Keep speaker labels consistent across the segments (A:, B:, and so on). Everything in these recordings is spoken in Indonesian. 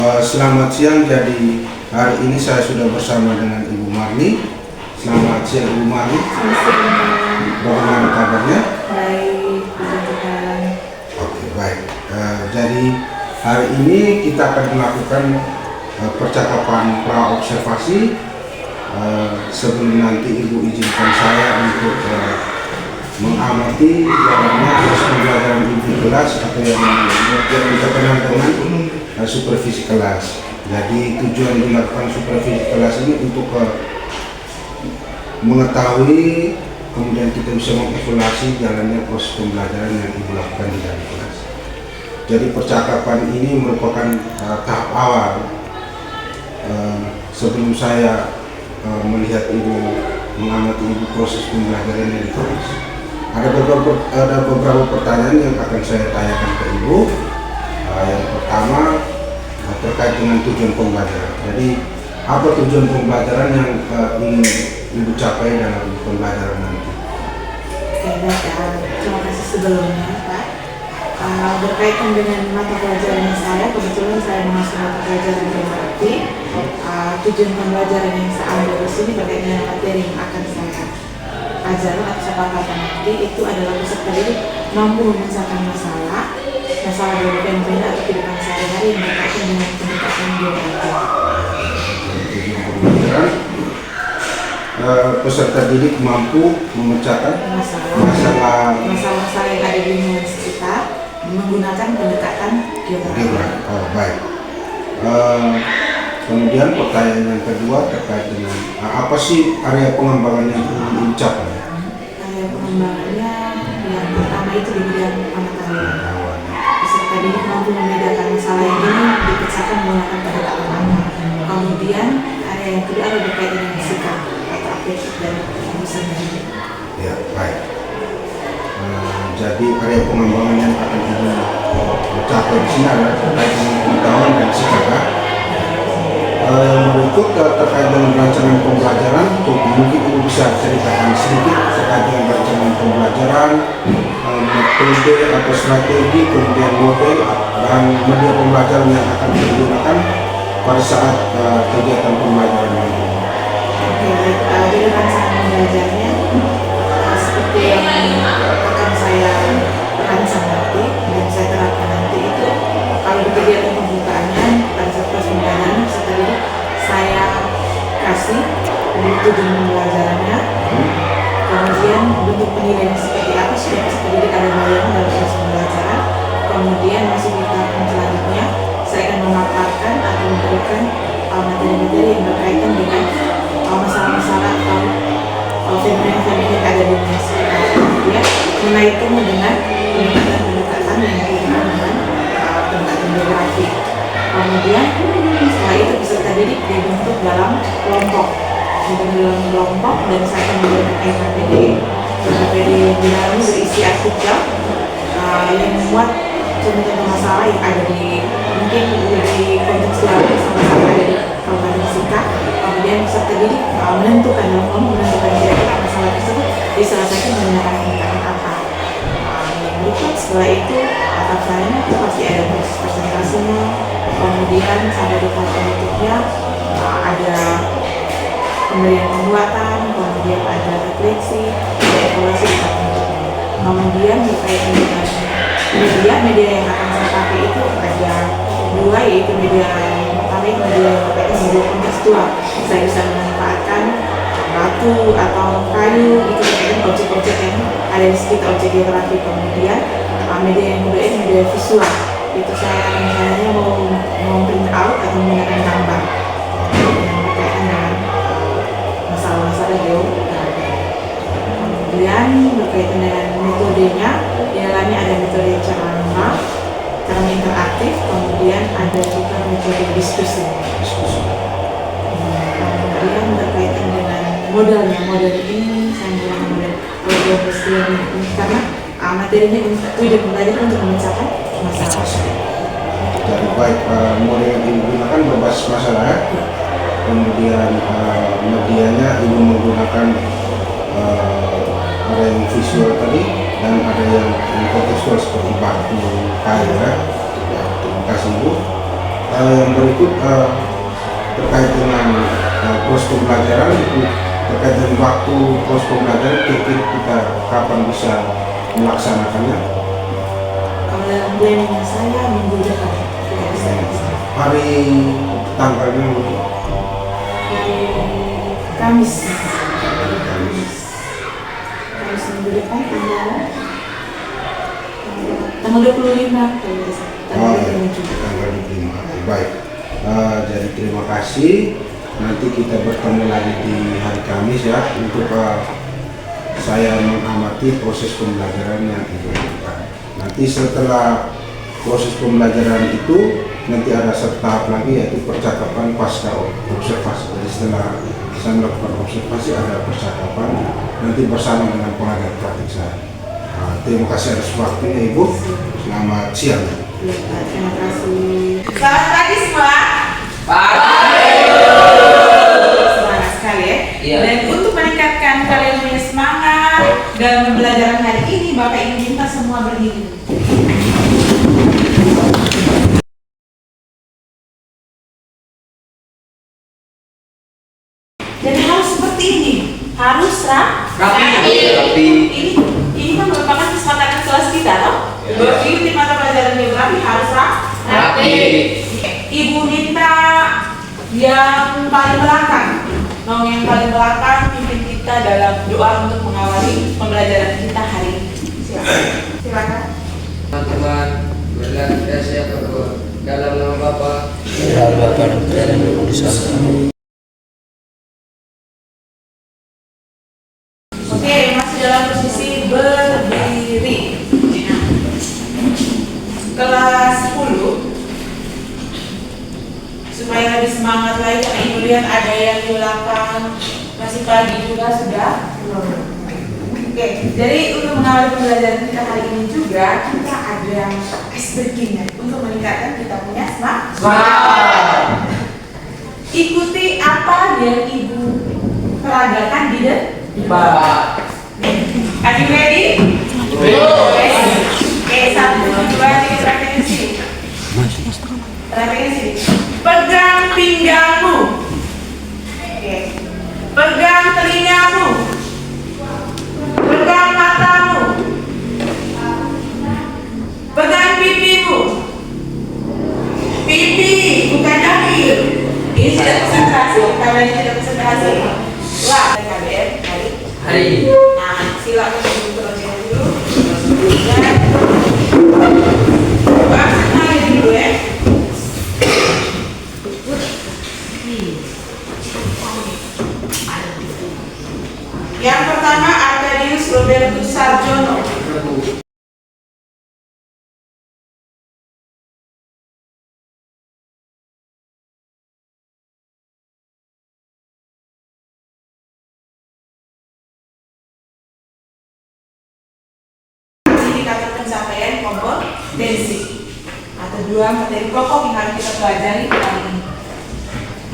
A: Selamat siang, jadi hari ini saya sudah bersama dengan Ibu Marli. Selamat siang Ibu Marli. Bagaimana kabarnya?
B: Baik, puji Tuhan.
A: Oke, baik. Jadi hari ini kita akan melakukan percakapan pra-observasi. Sebelum nanti Ibu izinkan saya untuk mengamati jalannya proses pembelajaran di kelas atau yang kita kenal dengan supervisi kelas. Jadi tujuan dilakukan supervisi kelas ini untuk mengetahui, kemudian kita bisa mengevaluasi jalannya proses pembelajaran yang Ibu lakukan di dalam kelas. Jadi percakapan ini merupakan tahap awal sebelum saya melihat Ibu, mengamati Ibu proses pembelajaran yang di kelas. Ada beberapa pertanyaan yang akan saya tanyakan ke Ibu. Yang pertama terkait dengan tujuan pembelajaran. Jadi apa tujuan pembelajaran yang ingin Ibu capai dalam pembelajaran nanti?
B: Oke, baik. Terima kasih sebelumnya, Pak. Berkaitan dengan mata pelajaran saya, kebetulan saya masuk mata pelajaran geografi. Tujuan pembelajaran yang saya ambil di sini berkaitan dengan materi yang akan saya ajarkan atau saya paparkan nanti itu adalah peserta didik mampu memecahkan masalah dalam fenomena atau kehidupan sehari-hari yang berkaitan dengan pendekatan geografi.
A: Peserta didik mampu memecahkan masalah
B: yang ada di lingkungan sekitar menggunakan pendekatan geografi.
A: Oh, baik. Kemudian pertanyaan yang kedua terkait dengan apa sih area pengembangan yang ingin dicapai?
B: Area pengembangannya yang pertama itu di bidang pengetahuan. Peserta didik mampu membedakan masalah yang ini dipecahkan menggunakan pendekatan apa. Kemudian area yang kedua adalah berkaitan dengan sikap atau afektif dan emosi.
A: Ya, baik. Jadi area pengembangan yang akan dicapai di sini adalah terkait dengan pengetahuan dan sikap. Berikut terkait dengan rancangan pembelajaran, mungkin Ibu bisa ceritakan sedikit terkait dengan rancangan pembelajaran, metode atau strategi, kemudian model dan media pembelajaran yang akan digunakan pada saat kegiatan pembelajaran ini.
B: Oke, baik. Jadi rancangan pembelajarannya seperti yang akan saya rancang nanti dan saya terapkan nanti itu kalau di kegiatan pembukaannya pada saat proses pembelajaran saya kasih tujuan pembelajarannya, kemudian bentuk penilaian seperti apa supaya peserta didik ada bayangan dalam proses pembelajaran. Kemudian masuk di tahap selanjutnya saya akan memaparkan atau memberikan materi-materi yang berkaitan dengan masalah-masalah atau fenomena-fenomena yang ada di lingkungan sekitar. Kemudian menaikkannya dengan pendekatan yang berhubungan dengan pendekatan geografi. Kemudian setelah itu peserta didik dibentuk dalam kelompok, dan saya akan memberikan KKPD. KKPD di dalamnya berisi artikel yang membuat contoh-contoh masalah yang ada di mungkin dari konteks lain sama-sama ada di Kabupaten Sika. Kemudian peserta didik menentukan kira-kira masalah tersebut diselesaikan menggunakan pendekatan apa. Berikut setelah itu tahap lainnya pasti ada proses presentasinya. Kemudian sampai di tahap berikutnya ada pemberian pembuatan, kemudian ada refleksi, ada evaluasi di tahap berikutnya. Kemudian berkaitan dengan media yang akan saya pakai itu ada dua, yaitu media yang pertama itu media yang berkaitan media kontekstual. Saya bisa memanfaatkan batu atau kayu itu berkaitan objek-objek yang ada di sekitar objek geografi. Kemudian media yang kedua itu media visual. Itu saya rencananya mau print out atau menggunakan gambar yang berkaitan dengan masalah-masalah geografi. Kemudian berkaitan dengan metodenya, di dalamnya ada metode cara interaktif, kemudian ada juga metode diskusi. Kemudian berkaitan dengan model ini saya menggunakan model Webster karena materinya tujuan pembelajaran untuk memecahkan masalah.
A: Jadi baik, model yang digunakan berbasis masalah, kemudian medianya Ibu menggunakan ada yang visual tadi dan ada yang kontekstual seperti batu, kayu. Terima kasih Bu. yang berikut terkait dengan proses pembelajaran, terkait dengan waktu proses pembelajaran, kira-kira kita kapan bisa melaksanakannya?
B: Kalau dalam planningnya saya minggu depan.
A: Hari tanggalnya
B: Hari Kamis. Kamis minggu depan tanggal 25.
A: tanggal 25. Baik. Jadi terima kasih. Nanti kita bertemu lagi di hari Kamis ya untuk saya mengamati proses pembelajaran yang dilakukan. Nanti setelah proses pembelajaran itu nanti ada satu tahap lagi yaitu percakapan pasca observasi. Jadi setelah saya melakukan observasi ada percakapan nanti bersama dengan pengajar praktik saya. Terima kasih atas waktunya Ibu. Selamat siang.
B: Terima kasih.
C: Selamat pagi semua. Semangat sekali ya.
D: Iya.
C: Dan untuk meningkatkan kalian punya semangat dalam pembelajaran hari ini, Bapak Ibu minta semua berdiri. Jadi harus seperti ini, harus
D: rapi.
C: Ini kan merupakan kesepakatan kelas kita, toh?
D: Ya.
C: Ibu di mata pelajaran geografi harus rapi. Ibu minta yang paling belakang, yang paling belakang pimpin kita dalam doa untuk mengawali pembelajaran kita hari ini. Silakan.
D: Teman-teman, marilah kita siap berdoa dalam nama Bapa
E: Dan Bapa dan Putra dan Roh Kudus. Amin.
C: Oke, masih dalam posisi berdiri. Kelas 10 supaya lebih semangat lagi karena Ibu lihat ada yang di belakang masih pagi juga sudah. Oke, jadi untuk mengawali pembelajaran kita hari ini juga kita ada icebreaking untuk meningkatkan kita punya semangat. Ikuti apa yang Ibu peragakan di depan. Are you ready? Oke, 1, 2, 3, terakhir di sini. Terakhir di sini. Pegang pinggangmu. Oke. Pegang telingamu. Pegang matamu. Pegang pipimu. Pipi, bukan dahi. Ini tidak konsentrasi, karena ini tidak konsentrasi. Wah, KBM,
D: Hari.
C: Nah, silakan dulu terlebih dahulu. Bahasanya dulu ya. Yang pertama Arkadius Robertus Sarjono. Indikator pencapaian kompetensi atau 2 materi pokok yang harus kita pelajari kali ini.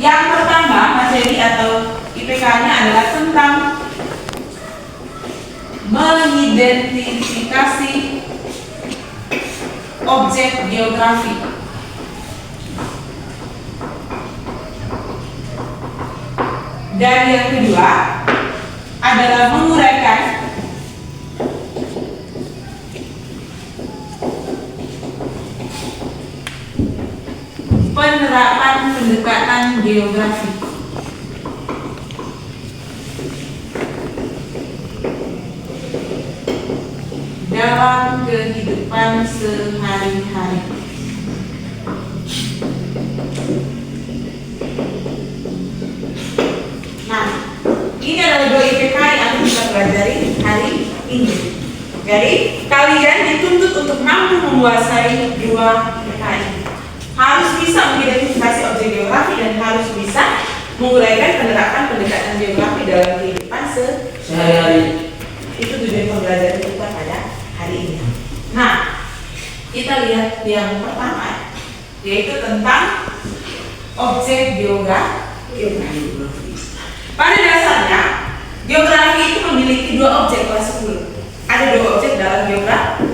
C: Yang pertama materi atau IPK-nya adalah tentang mengidentifikasi objek geografi. Dan yang kedua adalah menguraikan penerapan pendekatan geografi. Dalam kehidupan sehari-hari. Nah, ini adalah 2 IPK yang akan kita pelajari hari ini. Jadi, kalian dituntut untuk mampu menguasai 2 IPK ini. Harus bisa mengidentifikasi objek geografi dan harus bisa menguraikan penerapan pendekatan geografi dalam kehidupan sehari-hari. Itu tujuan pembelajaran kita pada hari ini. Nah, kita lihat yang pertama, yaitu tentang objek geografi. Pada dasarnya, geografi itu memiliki 2 objek kelas 10. Ada 2 objek dalam geografi.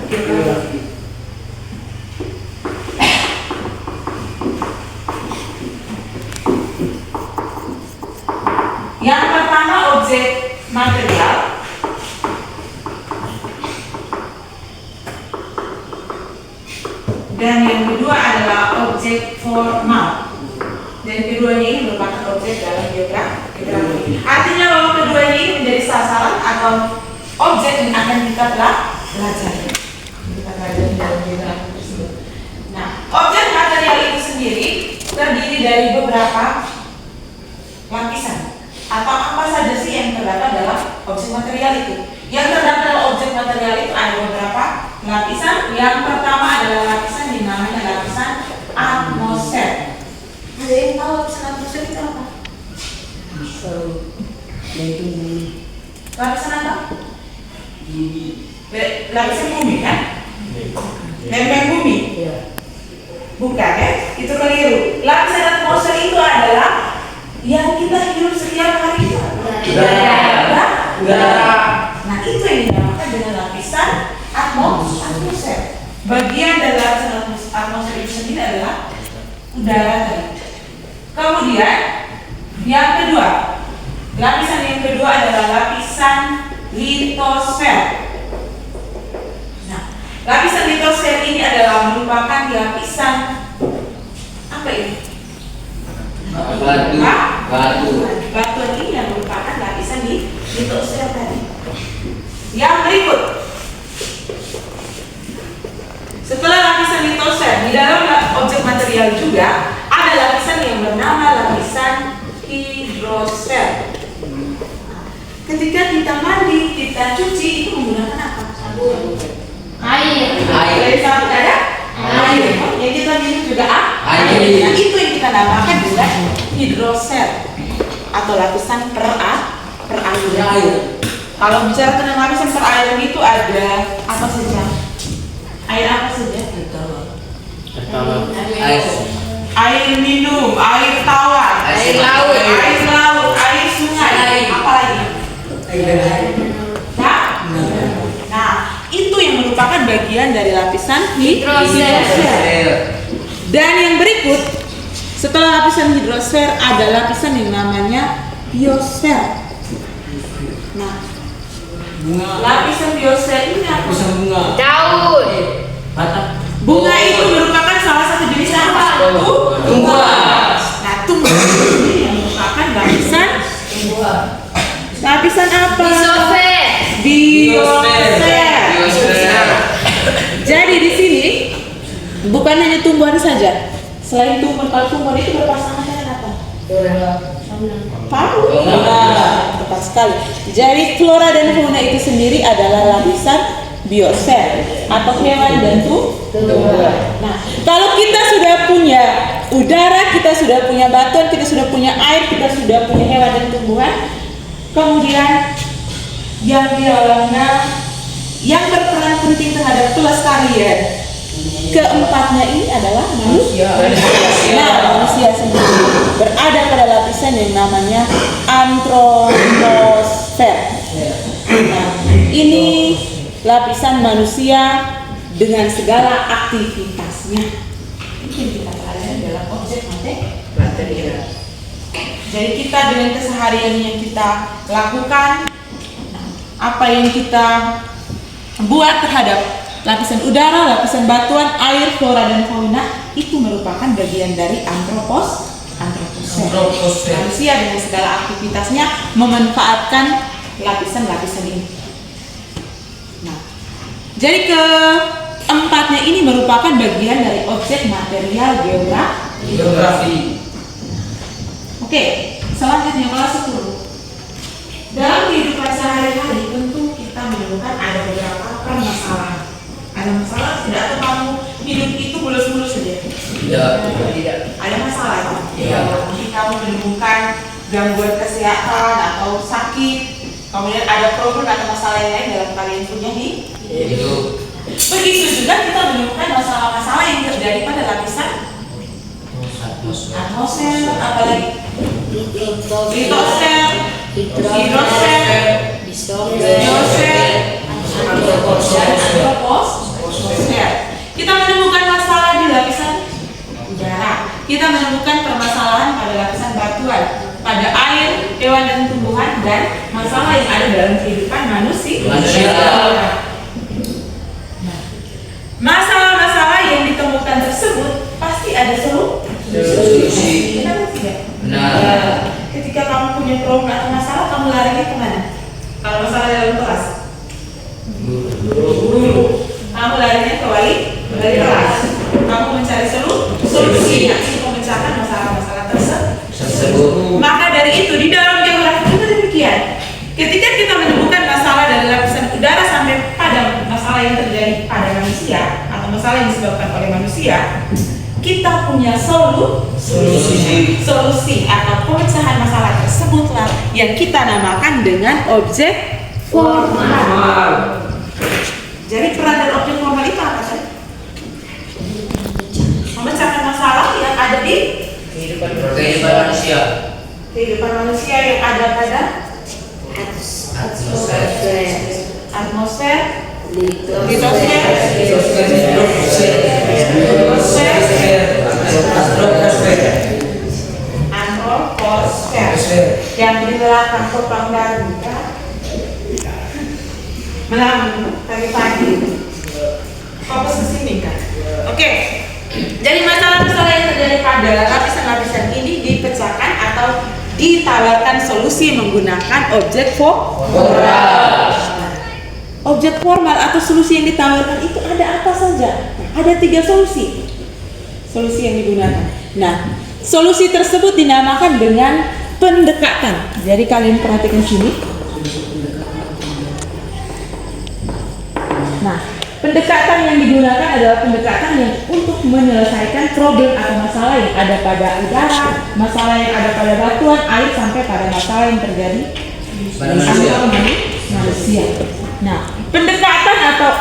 C: material dan yang kedua adalah objek formal. Dan keduanya ini merupakan objek dalam geografi. Artinya bahwa keduanya ini menjadi sasaran atau objek yang akan kita pelajari. Kita pelajari dalam geografi tersebut. Nah, objek material itu sendiri terdiri dari beberapa lapisan. Atau apa saja sih yang terdapat dalam objek material itu? Yang terdapat dalam objek material itu ada beberapa lapisan. Yang pertama adalah lapisan yang namanya lapisan atmosfer. Ada yang tahu lapisan atmosfer itu apa? Lapisan apa? Lapisan bumi kan? Lempeng bumi? Bukan ya? Itu keliru. Lapisan atmosfer itu adalah yang kita hidup setiap hari itu. Udara. Nah, itu yang dinamakan dengan lapisan atmosfer. Bagian dari lapisan atmosfer itu sendiri adalah udara tadi. Kemudian yang kedua, lapisan yang kedua adalah lapisan litosfer. Nah, lapisan litosfer ini adalah merupakan lapisan apa ini? Batuan ini yang merupakan lapisan di litosfer tadi. Yang berikut, setelah lapisan litosfer, di dalam objek material juga ada lapisan yang bernama lapisan hidrosfer. Ketika kita mandi, kita cuci, itu menggunakan apa? Sabun. Air. Dari sabun ada? Air. Yang kita minum juga air. Nah, itu yang kita namakan dengan hidrosfer atau lapisan perairan. Kalau bicara tentang lapisan perairan itu ada apa saja? Air apa saja? Air minum, air tawar, air laut, air sungai, apa lagi? Nah, itu yang merupakan bagian dari lapisan hidrosfer. Dan yang berikut, setelah lapisan hidrosfer ada lapisan yang namanya biosfer. Nah, lapisan biosfer ini apa?
E: Daun.
C: Bunga itu merupakan salah satu jenis apa? Tumbuhan. Nah, tumbuhan ini yang merupakan lapisan apa? Biosfer. Jadi di sini bukan hanya tumbuhan saja. Selain tumbuhan, kalau tumbuhan itu berpasangan dengan apa? Tepat sekali. Jadi flora dan fauna itu sendiri adalah lapisan biosfer atau hewan dan tumbuhan. Nah, kalau kita sudah punya udara, kita sudah punya batuan, kita sudah punya air, kita sudah punya hewan dan tumbuhan, kemudian yang di dalamnya yang berperan penting terhadap pelestarian keempatnya ini adalah manusia. Nah, manusia sendiri berada pada lapisan yang namanya antroposfer. Nah, ini lapisan manusia dengan segala aktivitasnya. Itu yang kita pelajari dalam objek material. Jadi kita dengan keseharian yang kita lakukan, apa yang kita buat terhadap lapisan udara, lapisan batuan, air, flora dan fauna itu merupakan bagian dari antroposfer. Manusia dengan segala aktivitasnya memanfaatkan lapisan-lapisan ini. Nah, jadi keempatnya ini merupakan bagian dari objek material geografi. Oke, selanjutnya kelas 10. Dalam kehidupan sehari-hari tentu kita menemukan ada beberapa permasalahan. Ada masalah tidak, atau kamu hidup itu mulus-mulus saja? Tidak. Ada masalah kan? Mungkin kamu menemukan gangguan kesehatan atau sakit, kemudian ada problem atau masalah yang lain dalam kalian punya hidup. Begitu juga kita menemukan masalah-masalah yang terjadi pada lapisan atmosfer, apalagi litosfer, hidrosfer, biosfer, antroposfer. Kita menemukan masalah di lapisan udara. Kita menemukan permasalahan pada lapisan batuan, pada air, hewan dan tumbuhan, dan masalah yang ada dalam kehidupan manusia. Masalah-masalah yang ditemukan tersebut pasti ada solusi. Kenapa tidak? Ketika kamu punya problem atau masalah, kamu larinya kemana? Kalau masalah dalam kelas, guru. Kamu larinya ke wali kelas. Kamu mencari solusi untuk memecahkan masalah-masalah tersebut. Maka dari itu di dalam geografi juga demikian. Ketika kita menemukan masalah dari lapisan udara sampai pada masalah yang terjadi pada manusia atau masalah yang disebabkan oleh manusia, kita punya solusi atau pemecahan masalah tersebutlah yang kita namakan dengan objek formal. Jadi peran dari objek formal itu apa sih? Memecahkan masalah yang ada di kehidupan manusia yang ada pada atmosfer, antroposfer yang di belakang Kopang Garuda malam pagi-pagi fokus ke sini kan. Oke. Jadi masalah-masalah yang terjadi pada lapisan-lapisan ini dipecahkan atau ditawarkan solusi menggunakan objek formal. Objek formal atau solusi yang ditawarkan itu ada apa saja? Ada 3 solusi yang digunakan. Nah, solusi tersebut dinamakan dengan pendekatan. Jadi kalian perhatikan sini. Nah, pendekatan yang digunakan adalah pendekatan yang untuk menyelesaikan problem atau masalah yang ada pada udara, masalah yang ada pada batuan, air, sampai pada masalah yang terjadi pada manusia. Nah, pendekatan atau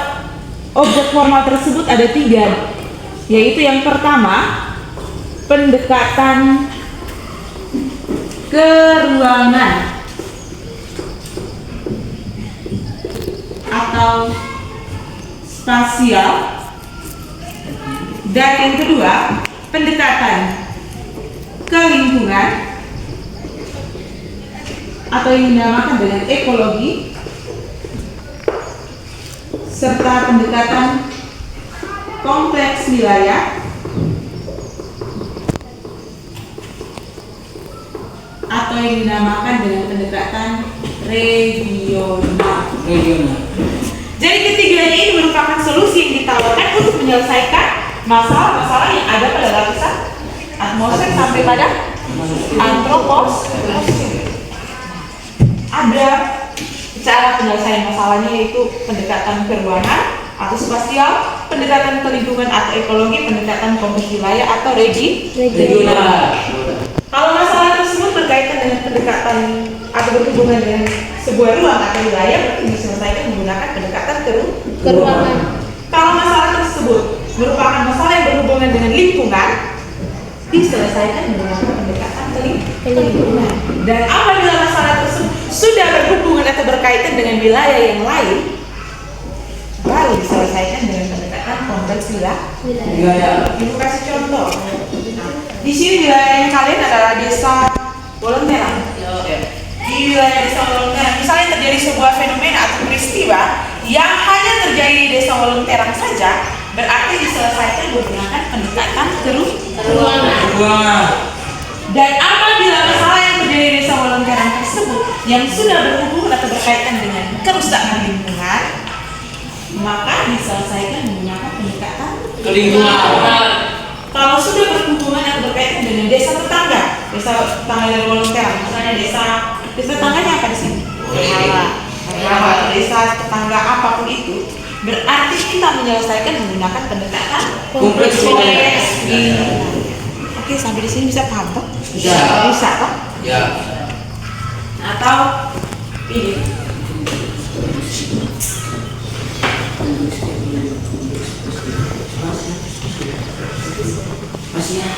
C: objek formal tersebut ada 3, yaitu yang pertama, pendekatan keruangan atau spasial, dan yang kedua, pendekatan ke lingkungan atau yang dinamakan dengan ekologi, serta pendekatan kompleks wilayah atau yang dinamakan dengan pendekatan regional. Jadi ketiganya ini merupakan solusi yang ditawarkan untuk menyelesaikan masalah-masalah yang ada pada lapisan atmosfer sampai pada antroposfer. Ada cara penyelesaian masalahnya, yaitu pendekatan ke ruangan atau spasial, pendekatan ke lingkungan atau ekologi, pendekatan kompleks wilayah atau regional. Kalau masalah tersebut berkaitan dengan pendekatan atau berhubungan dengan sebuah ruang atau wilayah, berarti diselesaikan menggunakan pendekatan ke ruangan. Kalau masalah tersebut merupakan masalah yang berhubungan dengan lingkungan, diselesaikan menggunakan pendekatan ke lingkungan. Dan apabila masalah tersebut sudah berhubungan atau berkaitan dengan wilayah yang lain, baru diselesaikan dengan pendekatan kompleks wilayah. Ibu kasih contoh. Di sini wilayah yang kalian adalah desa Wolong Terang. Di wilayah desa Wolong Terang, misalnya terjadi sebuah fenomena atau peristiwa yang hanya terjadi di desa Wolong Terang saja, berarti diselesaikan menggunakan pendekatan ke ruangan. Dan apabila masalah yang terjadi di desa Wolong Terang tersebut yang sudah berhubungan atau berkaitan dengan kerusakan lingkungan, maka diselesaikan menggunakan pendekatan ke lingkungan. Kalau sudah berhubungan atau berkaitan dengan desa tetangga dari Wolong Terang, misalnya desa tetangganya apa di sini? Desa tetangga apapun itu, berarti kita menyelesaikan menggunakan pendekatan kompleks wilayah. Oke, sampai di sini bisa paham toh? Bisa toh? Ya. Atau ini? Masih ya?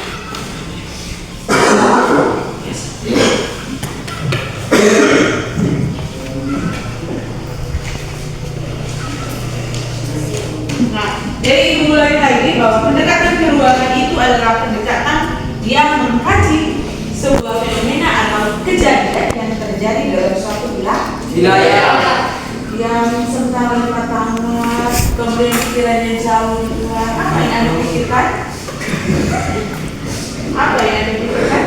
C: Nah, jadi ibu mulai lagi bahwa pendekatan ke ruangan itu adalah pendekatan yang mengkaji sebuah fenomena atau kejadian yang terjadi dalam suatu
D: Wilayah.
C: Yang sementara 5 tahun, kemudian pikirannya jauh di luar. Apa yang Anda pikirkan? Apa yang Anda pikirkan?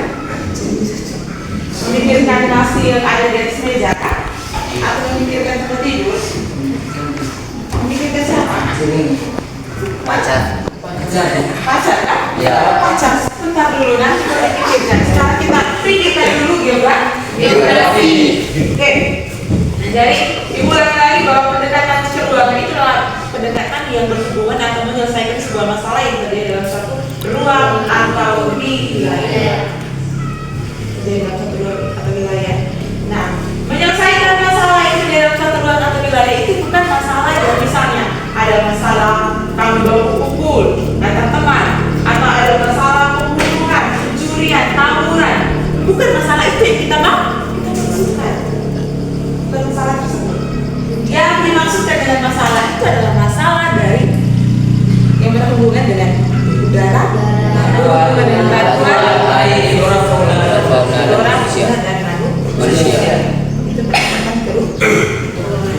C: Memikirkan nasi yang ada di atas meja kan? Atau memikirkan tempat tidur? Memikirkan siapa?
E: Pacar.
C: Pacar kan?
E: Ya.
C: Pacar. Sebentar dulu, nanti kita pikirkan. Sekarang kita pikirkan dulu geografi. Oke. Jadi diulang lagi bahwa pendekatan keruangan itu adalah pendekatan yang berhubungan atau menyelesaikan sebuah masalah yang terjadi dalam satu ruang atau di wilayah. Jadi dalam satu ruang atau wilayah. Nah, menyelesaikan masalah yang terjadi dalam satu ruang atau wilayah itu bukan masalah yang misalnya ada masalah kamu bawa pukul antar teman, atau ada masalah pembunuhan, pencurian, tawuran. Bukan masalah itu yang kita mau. Kita maksudkan. Bukan masalah tersebut. Yang dimaksudkan dengan masalah itu adalah masalah dari yang berhubungan dengan udara, berhubungan dengan batuan,
D: Air, orang fauna.
C: orang
E: manusia.
C: dan
E: Manusia.
C: itu pendekatan terus.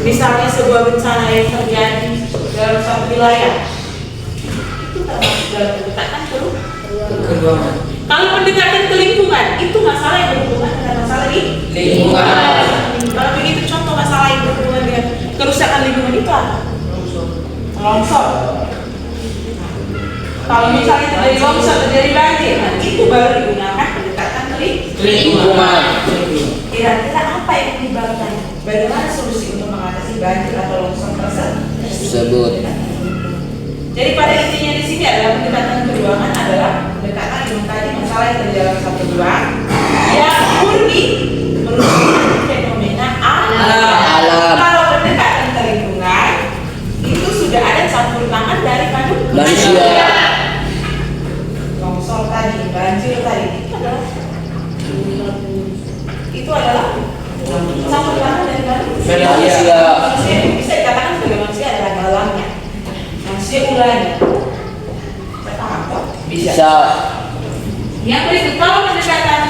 C: Misalnya sebuah bencana yang terjadi dalam satu wilayah, itu termasuk dalam pendekatan terus.
D: Keruangan.
C: Kalau pendekatan ke lingkungan, itu masalah yang berhubungan dengan masalah di
D: Lingkungan.
C: Kalau begitu contoh masalah yang berhubungan dengan kerusakan lingkungan itu apa? Longsor. Kalau misalnya terjadi longsor, terjadi banjir, nah itu baru digunakan pendekatan ke
E: Lingkungan.
C: Kira-kira apa yang menyebabkan? Bagaimana solusi untuk mengatasi banjir atau longsor
E: Tersebut.
C: Jadi pada intinya di sini adalah pendekatan keruangan adalah pendekatan yang tadi masalah yang terjadi dalam satu ruang yang murni merupakan fenomena
E: Alam.
C: Kalau pendekatan ke lingkungan itu sudah ada campur tangan dari
E: Manusia.
C: Longsor tadi, banjir tadi itu adalah campur tangan dari
E: Manusia.
C: Manusia bisa dikatakan sebagai manusia adalah dalamnya. Manusia ulangnya. Apa?
E: Bisa.
C: Yang berikut, kalau pendekatan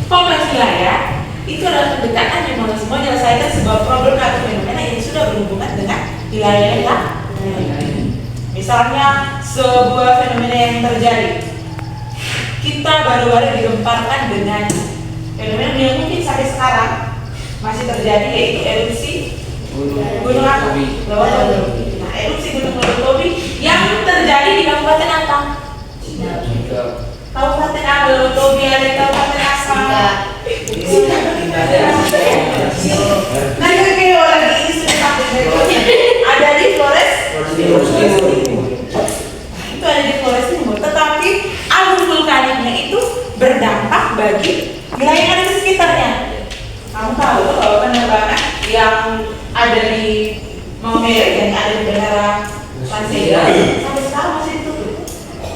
C: kompleks wilayah itu adalah pendekatan yang menyelesaikan sebuah problem atau fenomena yang sudah berhubungan dengan wilayah yang misalnya sebuah fenomena yang terjadi, kita baru-baru digemparkan dengan fenomena yang mungkin sampai sekarang masih terjadi, yaitu erupsi Gunung apa? Lewatobi. Nah, erupsi Gunung Lewatobi yang terjadi di Kabupaten apa? Kabupaten apa? Lewatobi ada di Kabupaten Asam. Nah, kayak orang ini sudah sampai ada di Flores. Itu ada di Flores Timur. Tetapi abu vulkaniknya itu berdampak bagi wilayah yang ada di sekitarnya. Kamu tahu kalau penerbangan yang ada di Maumere dan ada di Bandara Pansega sampai sekarang masih ditutup.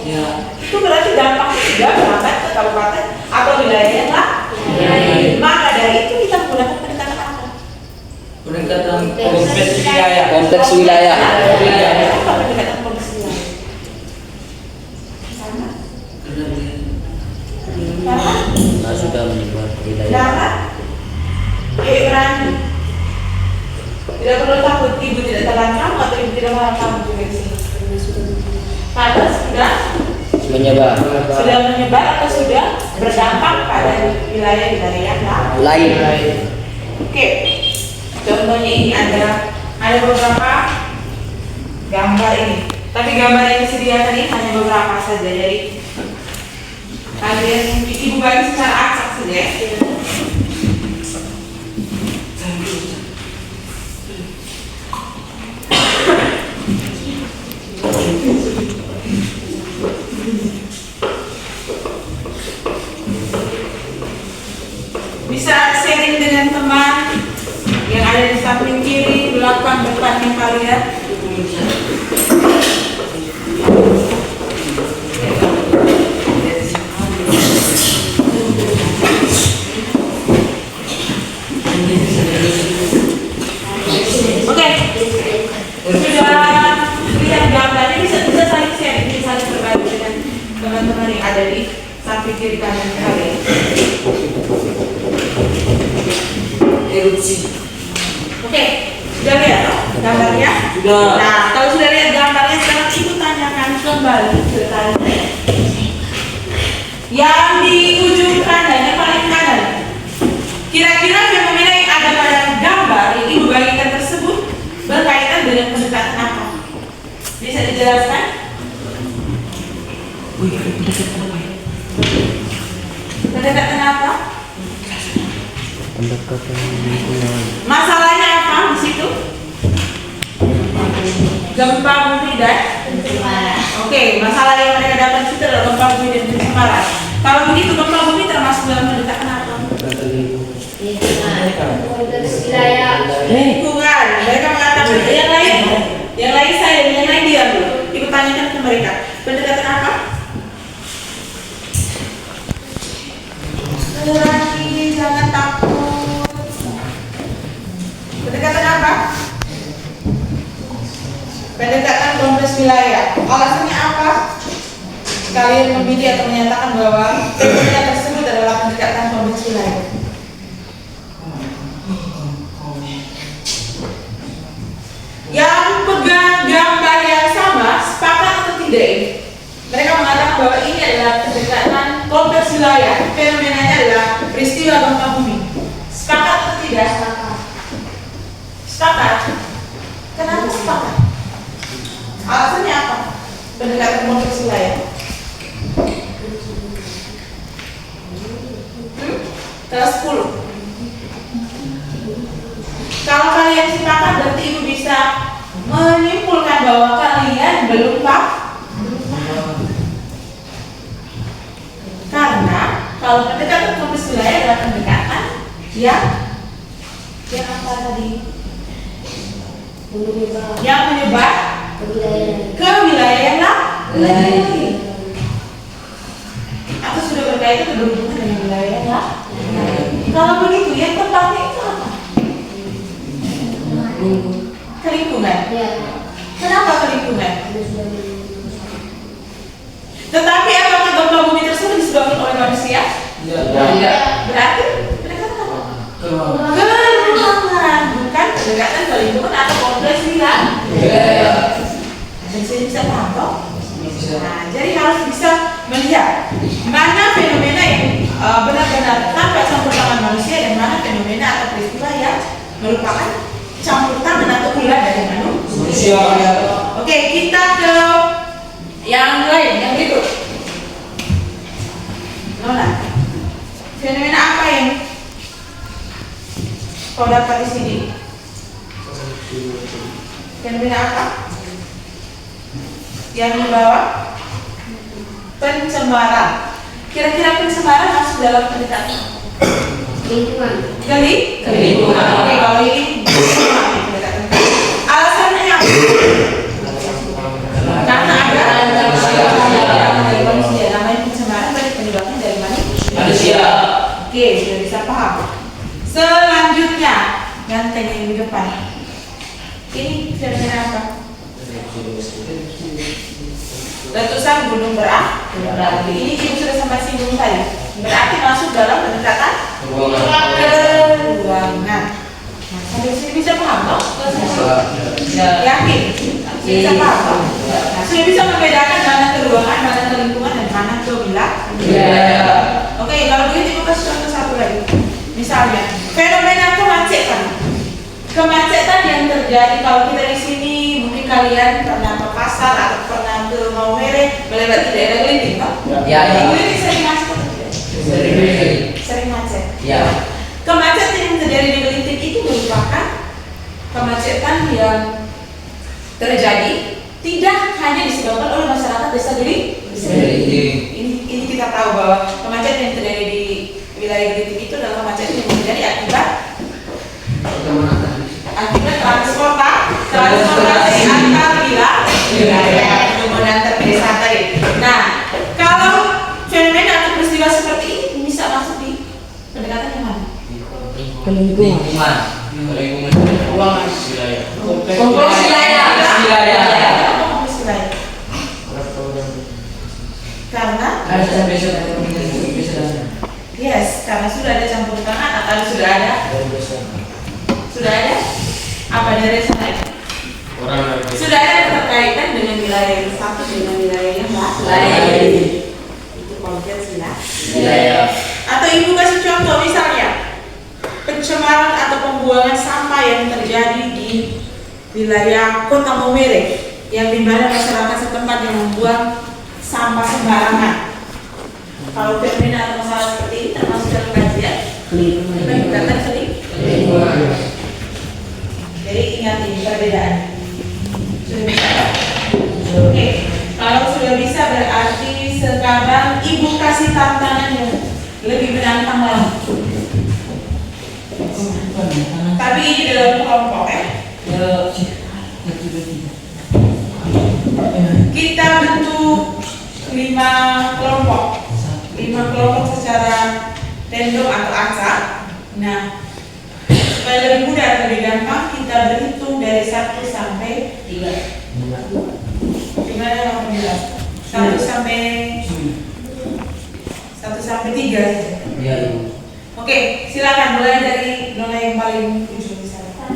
D: Ya.
C: Itu berarti dampaknya sudah merambat ke kabupaten atau wilayah yang lain. Maka dari itu kita menggunakan pendekatan apa?
D: Pendekatan kompleks wilayah.
E: Konteks wilayah.
C: Apa pendekatan kompleks wilayah? Sama. Karena
E: Nah, sudah menyebar wilayah.
C: darat, berani. Tidak perlu takut ibu tidak telan kamu atau ibu tidak marah kamu juga di sini. Karena sudah
E: Menyebar.
C: menyebar atau sudah berdampak pada wilayah-wilayah yang
E: Lain.
C: Oke, contohnya ini ada beberapa gambar ini. Tapi gambar yang disediakan ini hanya beberapa saja. Jadi kalian ibu bagi secara acak saja. Ya. Bisa sharing dengan teman yang ada di samping kiri, belakang, depannya kalian. Oke, sudah lihat gambarnya, bisa saling sharing, bisa saling berbagi dengan teman-teman yang ada di samping kiri kanan kalian.
D: Erupsi.
E: Sudah.
C: Nah, kalau sudah lihat gambarnya, sekarang ibu tanyakan kembali ke kalian. Yang di ujung kanan, yang paling kanan, kira-kira fenomena yang ada pada gambar yang ibu bagikan tersebut berkaitan dengan pendekatan apa? Bisa dijelaskan? Pendekatan apa?
E: Pendekatan lingkungan.
C: Masalahnya apa di situ? Gempa bumi dan pencemaran. Oke, masalah yang mereka dapat di situ adalah gempa bumi dan pencemaran. Kalau begitu, gempa bumi termasuk dalam pendekatan apa? Lingkungan. Mereka mengatakan yang lain saya, yang lain dia dulu. Ibu tanyakan ke mereka, pendekatan apa? Lagi jangan takut. Pendekatan apa? Pendekatan kompleks wilayah. Alasannya apa? Kalian memilih atau menyatakan bahwa fenomena tersebut adalah pendekatan kompleks wilayah. Yang pegang gambar yang sama, sepakat atau tidak ini? Mereka mengatakan bahwa ini adalah pendekatan kompleks wilayah. Fenomenanya adalah peristiwa gempa bumi. Sepakat atau tidak? Sepakat. Kenapa sepakat? Alasannya apa? Pendekatan kompleks wilayah. Kelas 10. Kalau kalian sepakat, berarti ibu bisa menyimpulkan bahwa kalian belum paham. Karena kalau pendekatan kompleks wilayah adalah pendekatan yang apa tadi? Yang menyebar ke wilayah lain. Atau sudah berkaitan berhubungan dengan wilayah lain. Kalau begitu, yang tepatnya itu apa? Ke lingkungan. Kenapa ke lingkungan? Tetapi apakah gempa bumi tersebut disebabkan oleh manusia?
D: Tidak.
C: Berarti pendekatan apa? Keruangan, bukan pendekatan ke lingkungan atau kompleks wilayah. Jadi saya bisa paham toh? Nah, jadi harus bisa melihat mana fenomena yang benar-benar tanpa campur tangan manusia dan mana fenomena atau peristiwa yang merupakan campur tangan atau ulah dari manusia. Oke, kita ke yang lain, yang berikut. Nona, fenomena apa yang kau dapat di sini? Fenomena apa? Yang di bawah? Pencemaran. Kira-kira pencemaran masuk dalam pendekatan
B: Lingkungan.
C: ke lingkungan. Oke, kalau ini pendekatan. Alasannya apa? Karena ada manusia. Namanya pencemaran berarti penyebabnya dari manusia. Oke, sudah bisa paham. Selanjutnya, ganteng yang di depan. Ini fenomena apa? Letusan gunung berapi. Ini ibu sudah sampai singgung tadi. Berarti masuk dalam pendekatan keruangan. Nah, sampai sini bisa paham toh? Yakin? Bisa paham toh? Nah, sudah bisa membedakan mana keruangan, mana ke lingkungan, dan mana ke wilayah. Oke, kalau begitu ibu kasih contoh satu lagi. Misalnya, fenomena kemacetan. Kemacetan yang terjadi kalau kita di sini, mungkin kalian pernah ke pasar atau pernah ke Maumere melewati daerah Gelinting, toh?
E: Ya.
C: Gelinting sering macet atau tidak? Sering macet.
E: Ya.
C: Kemacetan yang terjadi di Gelinting itu merupakan kemacetan yang terjadi tidak hanya disebabkan oleh masyarakat desa Gelinting. Ini kita tahu bahwa kemacetan yang terjadi di wilayah Gelinting itu adalah kemacetan yang terjadi akibat transportasi antar wilayah, kemudian antar desa tadi. Nah, kalau fenomena atau peristiwa seperti ini bisa masuk di pendekatan yang mana?
E: Lingkungan.
C: Kompleks wilayah. Kompleks wilayah. Karena yes, karena sudah ada campur tangan atau sudah ada apa dari sana? Sudah ada keterkaitan dengan wilayah yang satu dengan wilayah yang lain. Itu kompleks wilayah. Atau ibu kasih contoh misalnya pencemaran atau pembuangan sampah yang terjadi di wilayah Kota Maumere, yang dimana masyarakat setempat yang membuang sampah sembarangan. Kalau fenomena atau masalah seperti ini termasuk dalam kajian kita sering. Jadi ingat ini perbedaan. Sudah bisa? Oke. Kalau sudah bisa berarti sekarang ibu kasih tantangan yang lebih menantang lagi. Tapi ini dalam kelompok ya. Kita bentuk 5 kelompok. 5 kelompok secara random atau acak. Nah, supaya lebih mudah atau lebih gampang, kita berhitung dari 1 sampai 3. Gimana yang mau bilang? 1 sampai 3.
E: Iya.
C: Oke, silakan mulai dari nona yang paling ujung misalnya.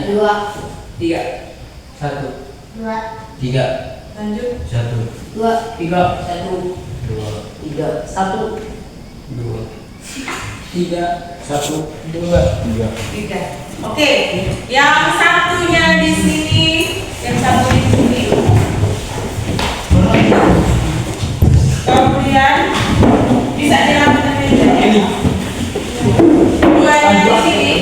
E: 2, 3, 1, 2, 3,
C: Lanjut.
E: 1, 2, 3, 1, 2, 3, 1, 2, 3, 1, 2, 3.
C: Oke, yang satunya di sini, yang satu di sini. Kemudian bisa dilakukan ini. Dua yang di sini.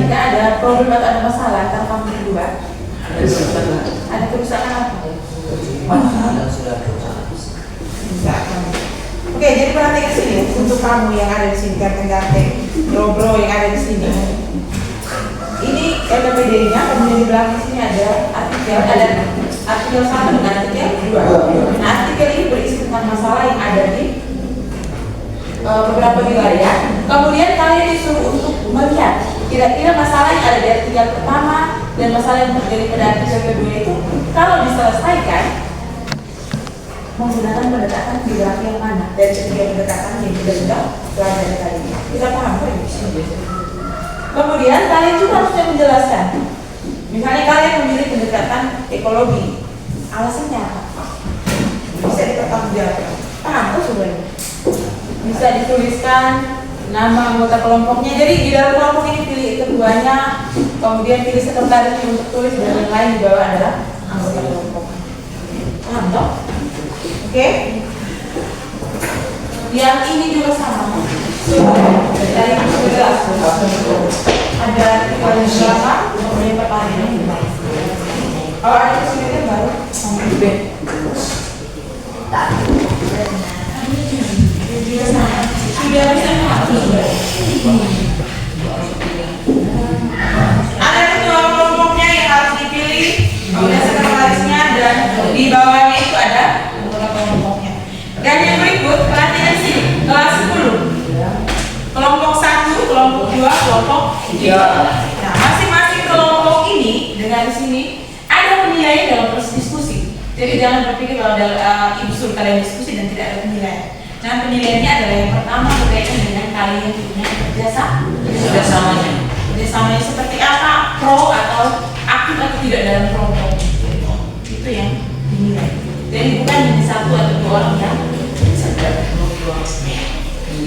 C: Ada problem atau ada masalah antara kamu berdua? Ada kerusakan apa? Oke, jadi perhatikan sini untuk kamu yang ada di sini, ganteng-ganteng, bro-bro yang ada di sini. Ini LPPD-nya, kemudian di belakang sini ada artikel 1 dengan artikel 2. Nah, artikel ini berisi tentang masalah yang ada di beberapa wilayah. Kemudian kalian disuruh untuk melihat kira-kira masalah yang ada di artikel pertama, dan masalah yang terjadi pada aktivitas kedua itu kalau diselesaikan menggunakan pendekatan geografi yang mana dari ketiga pendekatan yang kita sudah pelajari tadi. Kita paham kan? Kemudian kalian juga harusnya menjelaskan. Misalnya kalian memilih pendekatan ekologi, alasannya apa? Bisa dipertanggungjawabkan. Paham tuh sebenarnya? Bisa dituliskan nama anggota kelompoknya. Jadi di dalam kelompok ini pilih ketuanya, kemudian pilih sekretarisnya untuk tulis, dan yang lain di bawah adalah anggota kelompok. Paham toh? Oke? Yang ini juga sama. Dari sudah ada berapa? Kemudian pertanyaan. Kalau ada kesulitan baru B. Sudah bisa ada ketua kelompoknya yang harus dipilih, kemudian sekretarisnya, dan di bawahnya itu ada anggota kelompoknya. Dan yang berikut perhatian sini, kelas 10. Kelompok 1, kelompok 2, kelompok 3. Nah, masing-masing kelompok ini dengan sini ada penilaian dalam proses diskusi. Jadi jangan berpikir kalau ibu suruh kalian diskusi dan tidak ada penilaian. Nah, penilaiannya adalah yang pertama berkaitan dengan kalian punya kerjasamanya. Kerjasamanya seperti apa, pro atau aktif atau tidak dalam kelompok. Itu yang dinilai. Jadi bukan hanya satu atau dua orang yang sadar.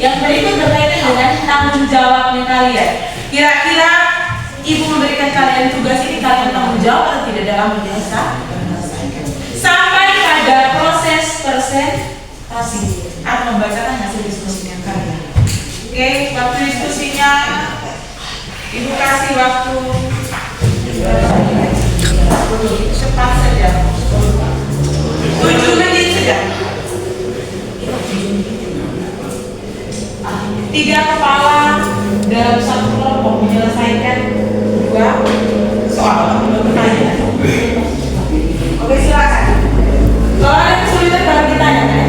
C: Yang berikut berkaitan dengan tanggung jawabnya kalian. Kira-kira ibu memberikan kalian tugas ini, kalian tanggung jawab atau tidak dalam menyelesaikan? Sampai pada proses presentasi atau membacakan hasil diskusinya kalian. Oke, waktu diskusinya ibu kasih waktu cepat saja, 7 menit saja. 3 kepala dalam satu kelompok menyelesaikan 2 soal atau 2 pertanyaan. Oke, silakan. Kalau ada kesulitan baru ditanya, kan?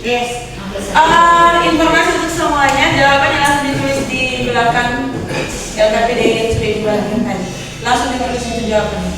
C: Yes. Informasi untuk semuanya, jawabannya langsung ditulis di belakang LKPD yang sudah dibagikan tadi. Langsung ditulis itu jawabannya.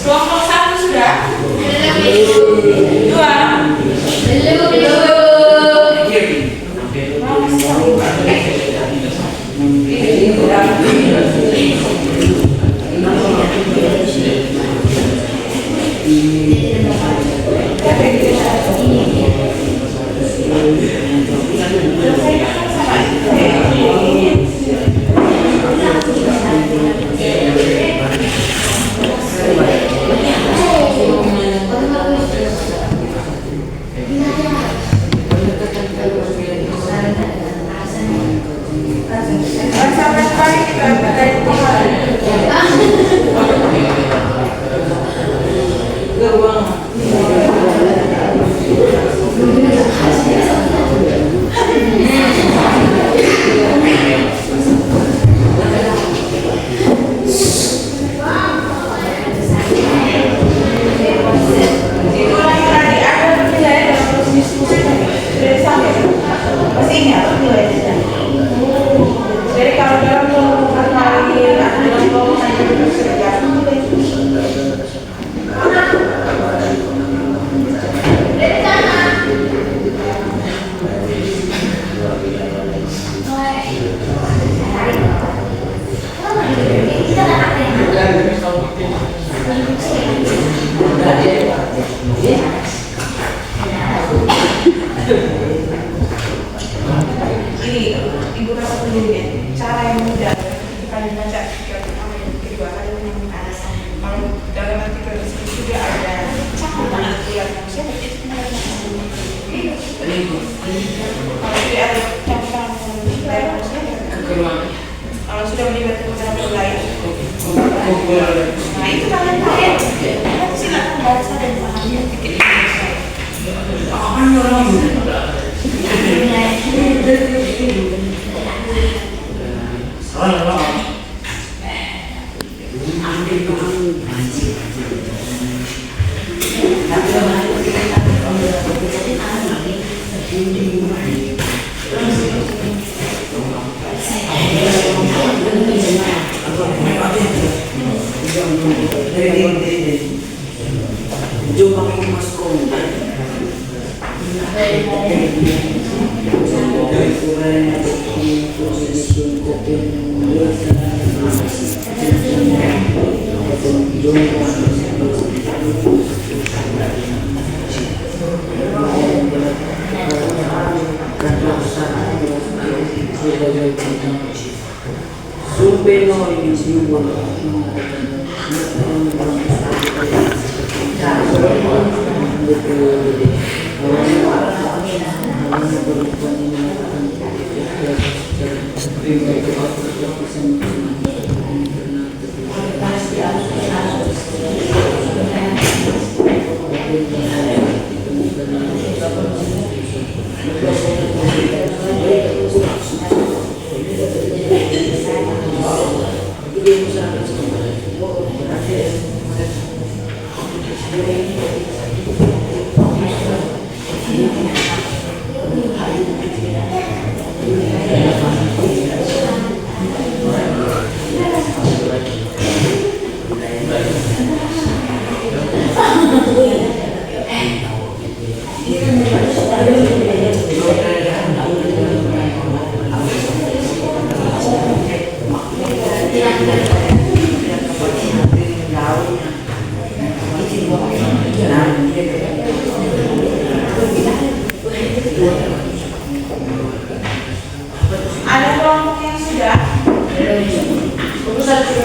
C: Kelompok 1 sudah? 2. Jadi kalau dalam kelompok kali dalam kelompok ini ibu kasih penjelasan cara yang mudah kalian baca yang kedua kalian menemukan kalau dalam artikel tersebut juga ada cakupan artikel manusia kalau tidak ada cakupan manusia kalau sudah melibatkan beberapa lain nah itu kalian pakai silakan baca dan pahami Ada kelompok yang sudah? Kelompok satu.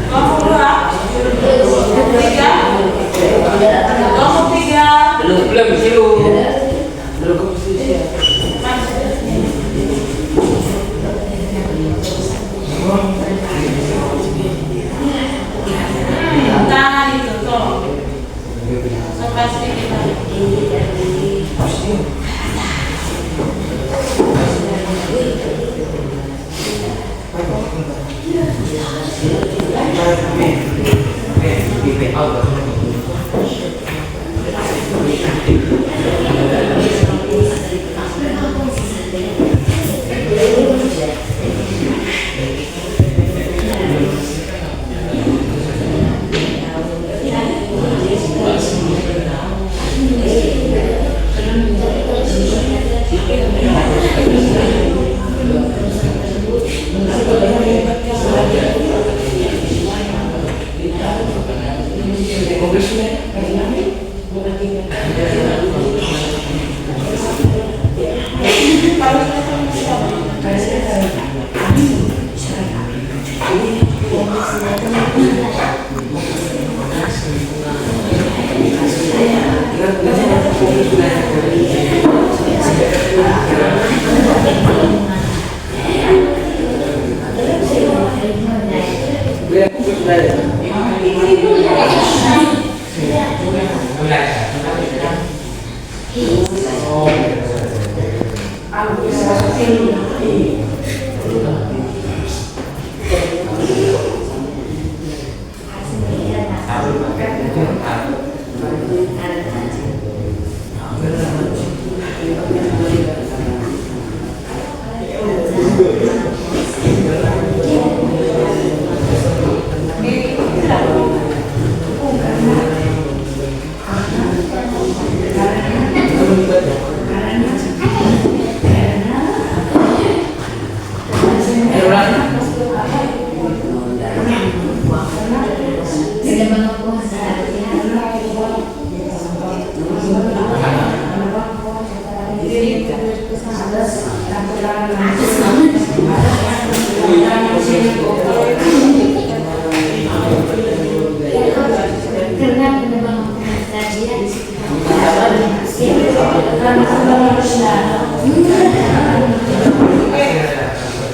C: Kelompok dua. Kelompok tiga. Kelompok tiga.
E: Belum.
C: Kalau sudah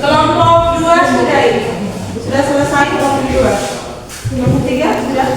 C: kelompok 2 sudah ini. Sudah selesai kelompok 2. Kelompok 3 sudah.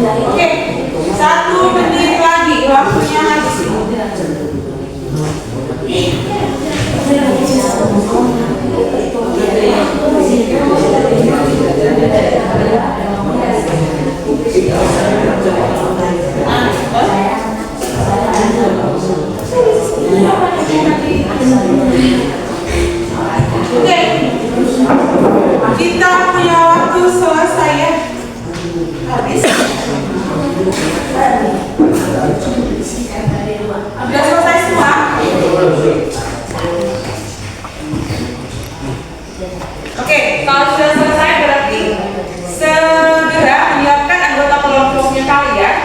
C: Oke, 1 menit lagi waktunya habis. Oke, kita punya waktu selesai ya. Habis. Sudah selesai semua? Oke, kalau sudah selesai berarti segera menyiapkan anggota kelompoknya kalian.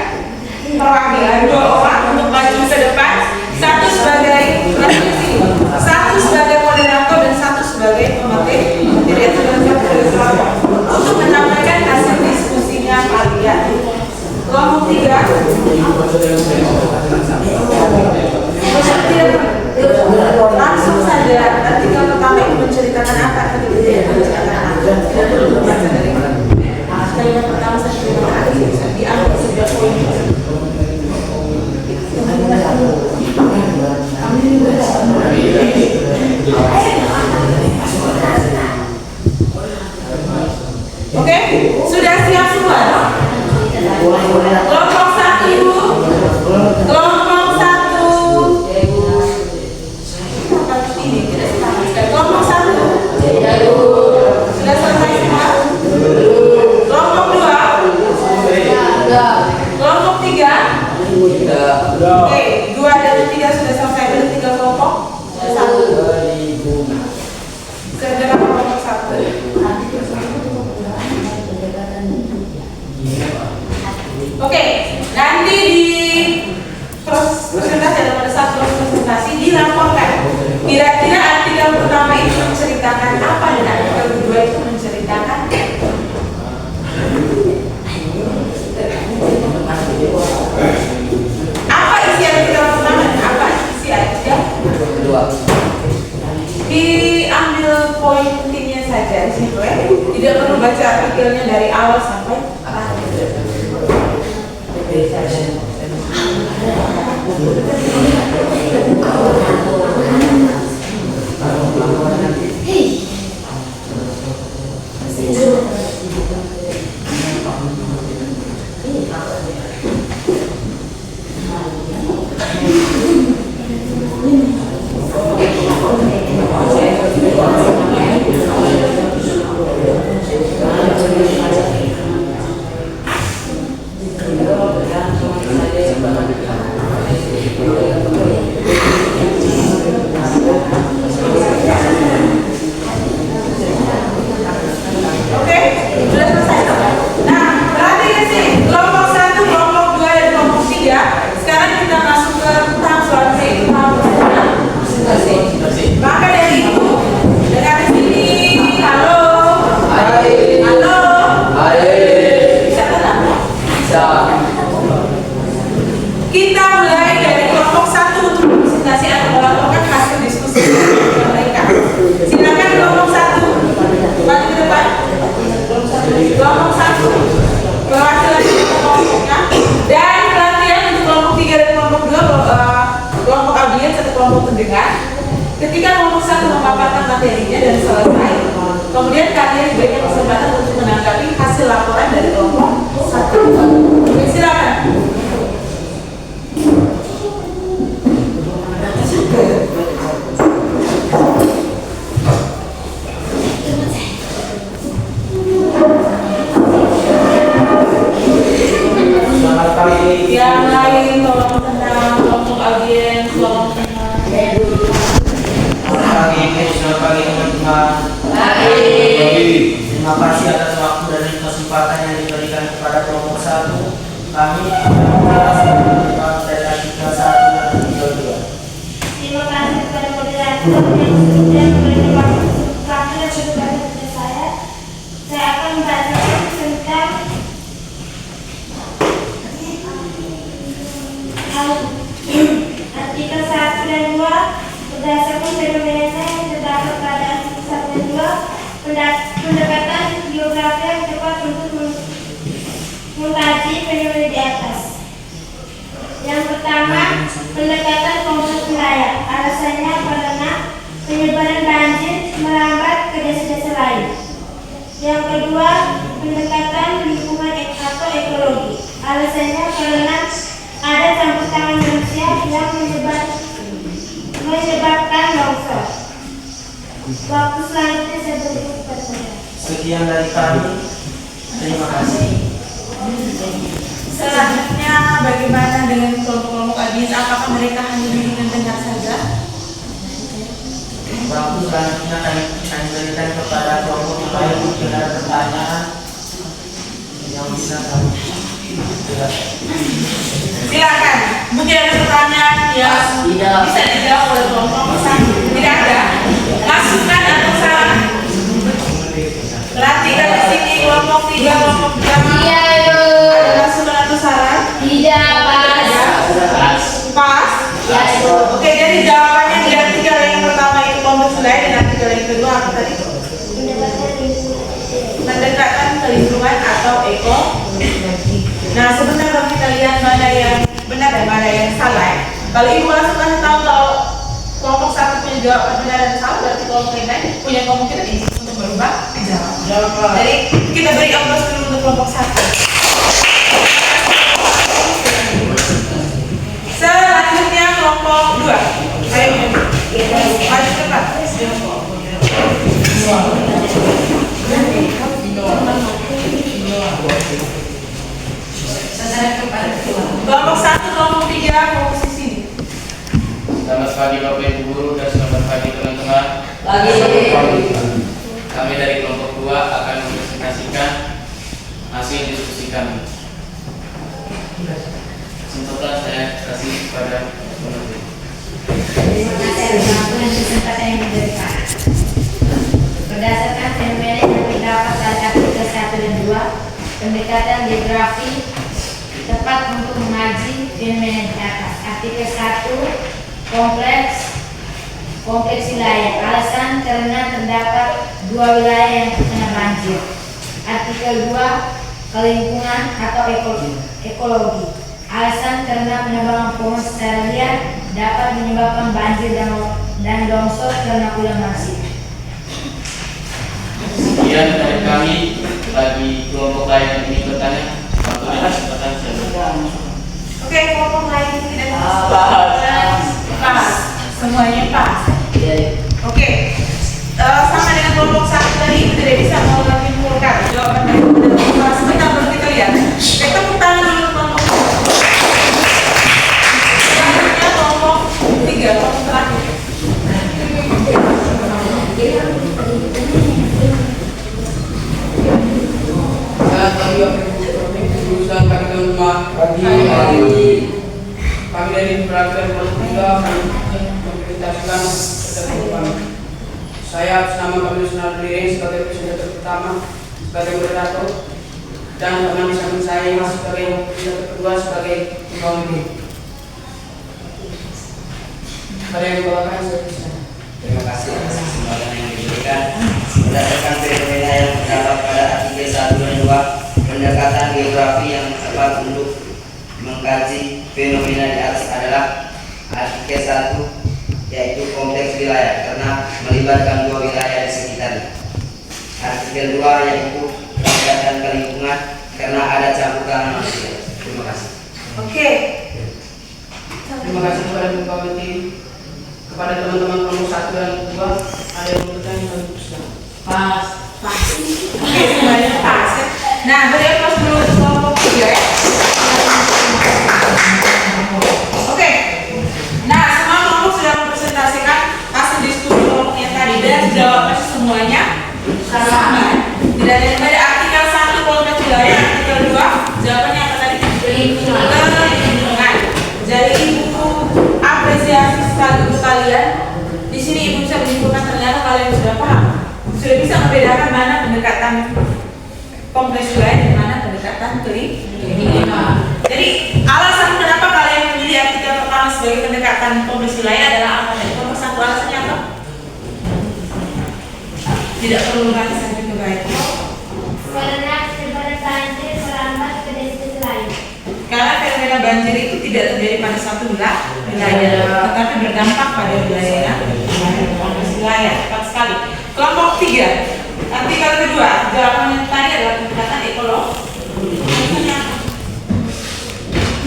C: Perwakilan 2 orang untuk maju ke depan, 1 sebagai transmisi, 1 sebagai moderator dan 1 sebagai pemateri. Jadi itu untuk menyampaikan hasil diskusinya kalian. Kelompok 3 langsung saja. Artikel pertama itu menceritakan apa? Kalimat pertama saya diambil sebuah poin. Oke, sudah siap semua? Kelompok 1. Kelompok 1. Kelompok 1. Sudah selesai semua? Kelompok 2. Kelompok 3. Oke, 2 dan 3 sudah selesai. Ada 3 kelompok. 1. Segera kelompok 1. Oke, nanti di presentasi atau pada saat proses presentasi dilaporkan kira-kira artikel pertama itu menceritakan apa dan artikel kedua itu menceritakan apa isi artikel pertama dan apa isi artikel kedua. Diambil poin pentingnya saja di situ ya. Tidak perlu baca artikelnya dari awal sampai akhir. Maka dari itu, dengan sini, halo. Halo. Bisa tenang?
E: Bisa.
C: Kita mulai dari kelompok 1 untuk presentasi atau melaporkan hasil diskusi mereka. Silakan kelompok 1. Maju ke depan. Kelompok 1. Perwakilan kelompoknya dan pelatihan untuk kelompok 3 dan kelompok 2, kelompok audiens atau kelompok pendengar. Ketika kelompok 1 memaparkan materinya dan selesai, kemudian kalian diberikan kesempatan untuk menanggapi hasil laporan dari kelompok 1. Oke, silakan. Yang lain tolong tenang, kelompok audiens, tolong tenang.
F: Selamat pagi teman-teman. Terima kasih atas waktu dan kesempatan yang diberikan kepada kelompok 1. Kami akan membahas tentang dari artikel 1 dan artikel 2.
G: Terima kasih kepada moderator yang sudah memberikan waktu dan kesempatan kepada saya. Saya akan membacakan tentang artikel 1 dan 2. Berdasarkan fenomena yang terdapat pada artikel 1 dan 2, pendekatan biografi yang tepat untuk mengkaji fenomena di atas. Yang pertama, pendekatan kompleks wilayah. Alasannya karena penyebaran banjir merambat ke desa-desa lain. Yang kedua, pendekatan lingkungan atau ekologi. Alasannya karena ada campur tangan manusia yang menyebabkan longsor. Waktu selanjutnya saya berikan kepada saya.
F: Sekian dari kami. Terima kasih.
C: Selanjutnya, bagaimana dengan kelompok-kelompok audiens? Apakah mereka hanya duduk dan dengar saja?
F: Waktu selanjutnya kami berikan kepada kelompok yang lain jika ada pertanyaan yang bisa kami jelaskan.
C: Silakan. Mungkin ada pertanyaan yang bisa dijawab oleh kelompok 1. Tidak ada. Masukan atau saran? Perhatikan di sini kelompok 3, kelompok 2.
G: Iya,
C: Ada masukan atau saran?
G: tidak
C: Pas. Pas.
G: Ya,
C: Oke, jadi jawabannya di artikel yang pertama itu kompleks wilayah dan artikel yang kedua apa tadi? Pendekatan ke lingkungan atau ekologi. Nah, sebentar kalau kita lihat mana yang benar dan mana yang salah. Kalau ibu langsung kasih tahu kalau kelompok 1 punya jawaban benar dan salah, berarti kelompok yang lain punya kemungkinan untuk berubah jawaban. Jadi kita beri aplaus dulu untuk kelompok 1. Selanjutnya kelompok 2. Ayo, maju cepat. Kelompok 1, kelompok 3, fokus di sini.
H: Selamat pagi Bapak Ibu Guru dan selamat pagi teman-teman. Kami dari kelompok 2 akan mempresentasikan hasil diskusi kami. Kesempatan saya kasih kepada penulis.
G: Terima kasih atas waktu dan kesempatan yang diberikan. Berdasarkan fenomena yang terdapat pada artikel 1 dan 2, pendekatan geografi tepat untuk mengaji fenomena di atas. Artikel 1, kompleks wilayah. Alasan karena terdapat 2 wilayah yang terkena banjir. Artikel 2, kelingkungan atau ekologi. Alasan karena penebangan pohon secara liar dapat menyebabkan banjir dan longsor karena ulang masif.
H: Sekian dari kami. Bagi kelompok lain yang ingin bertanya, waktunya kesempatan saya.
C: Oke, kelompok lain tidak pas. Semuanya pas. Oke. Sama dengan kelompok 1 tadi itu tidak bisa menyimpulkan jawaban dari kelompok. Sebentar baru kita lihat. Kita tepuk tangan dulu kelompok 2. Selanjutnya kelompok 3, kelompok terakhir.
E: Kami dari perwakilan kelompok 3 kami memberitahukan terdahulu kami. Saya atas nama Kami Nasional Beliring sebagai presentator pertama, sebagai moderator, dan teman di samping saya sebagai presentator kedua sebagai pembawa ini. Pada yang dibawakan saya bisa.
F: Terima kasih atas kesempatan yang diberikan. Berdasarkan fenomena yang terdapat pada artikel 1 dan 2, pendekatan geografi yang tepat untuk mengkaji fenomena di atas adalah artikel 1, yaitu kompleks wilayah karena melibatkan 2 wilayah di sekitarnya. Artikel 2 yaitu pendekatan ke lingkungan karena ada campur tangan manusia. Terima kasih.
C: Oke.
E: Terima kasih kepada komite, kepada teman-teman kelompok 1 dan 2. Ada yang bertanya dan sudah
C: Pas. Oke, semuanya pas ya. Nah, beliau pas dulu kelompok 3 ya. Oke. Nah, semua kelompok sudah mempresentasikan hasil diskusi kelompoknya tadi dan jawabannya semuanya sama. Tidak ada yang beda. Artikel 1 kompleks wilayah, artikel 2 jawabannya apa tadi? Lingkungan. Jadi ibu apresiasi sekali untuk kalian. Di sini ibu bisa menyimpulkan ternyata kalian sudah paham, sudah bisa membedakan mana pendekatan kompleks wilayah dan mana pendekatan ke lingkungan. Jadi alasan kenapa kalian memilih artikel pertama sebagai pendekatan kompleks wilayah adalah apa? Nomor 1 alasannya apa? Tidak perlu bahas lagi ke baik.
G: Karena penyebaran banjir merambat ke desa lain.
C: Karena fenomena banjir itu tidak terjadi pada satu wilayah, tetapi berdampak pada wilayah kompleks wilayah. Tepat sekali. Kelompok 3, artikel kedua, jawabannya tadi adalah pendekatan ekologi.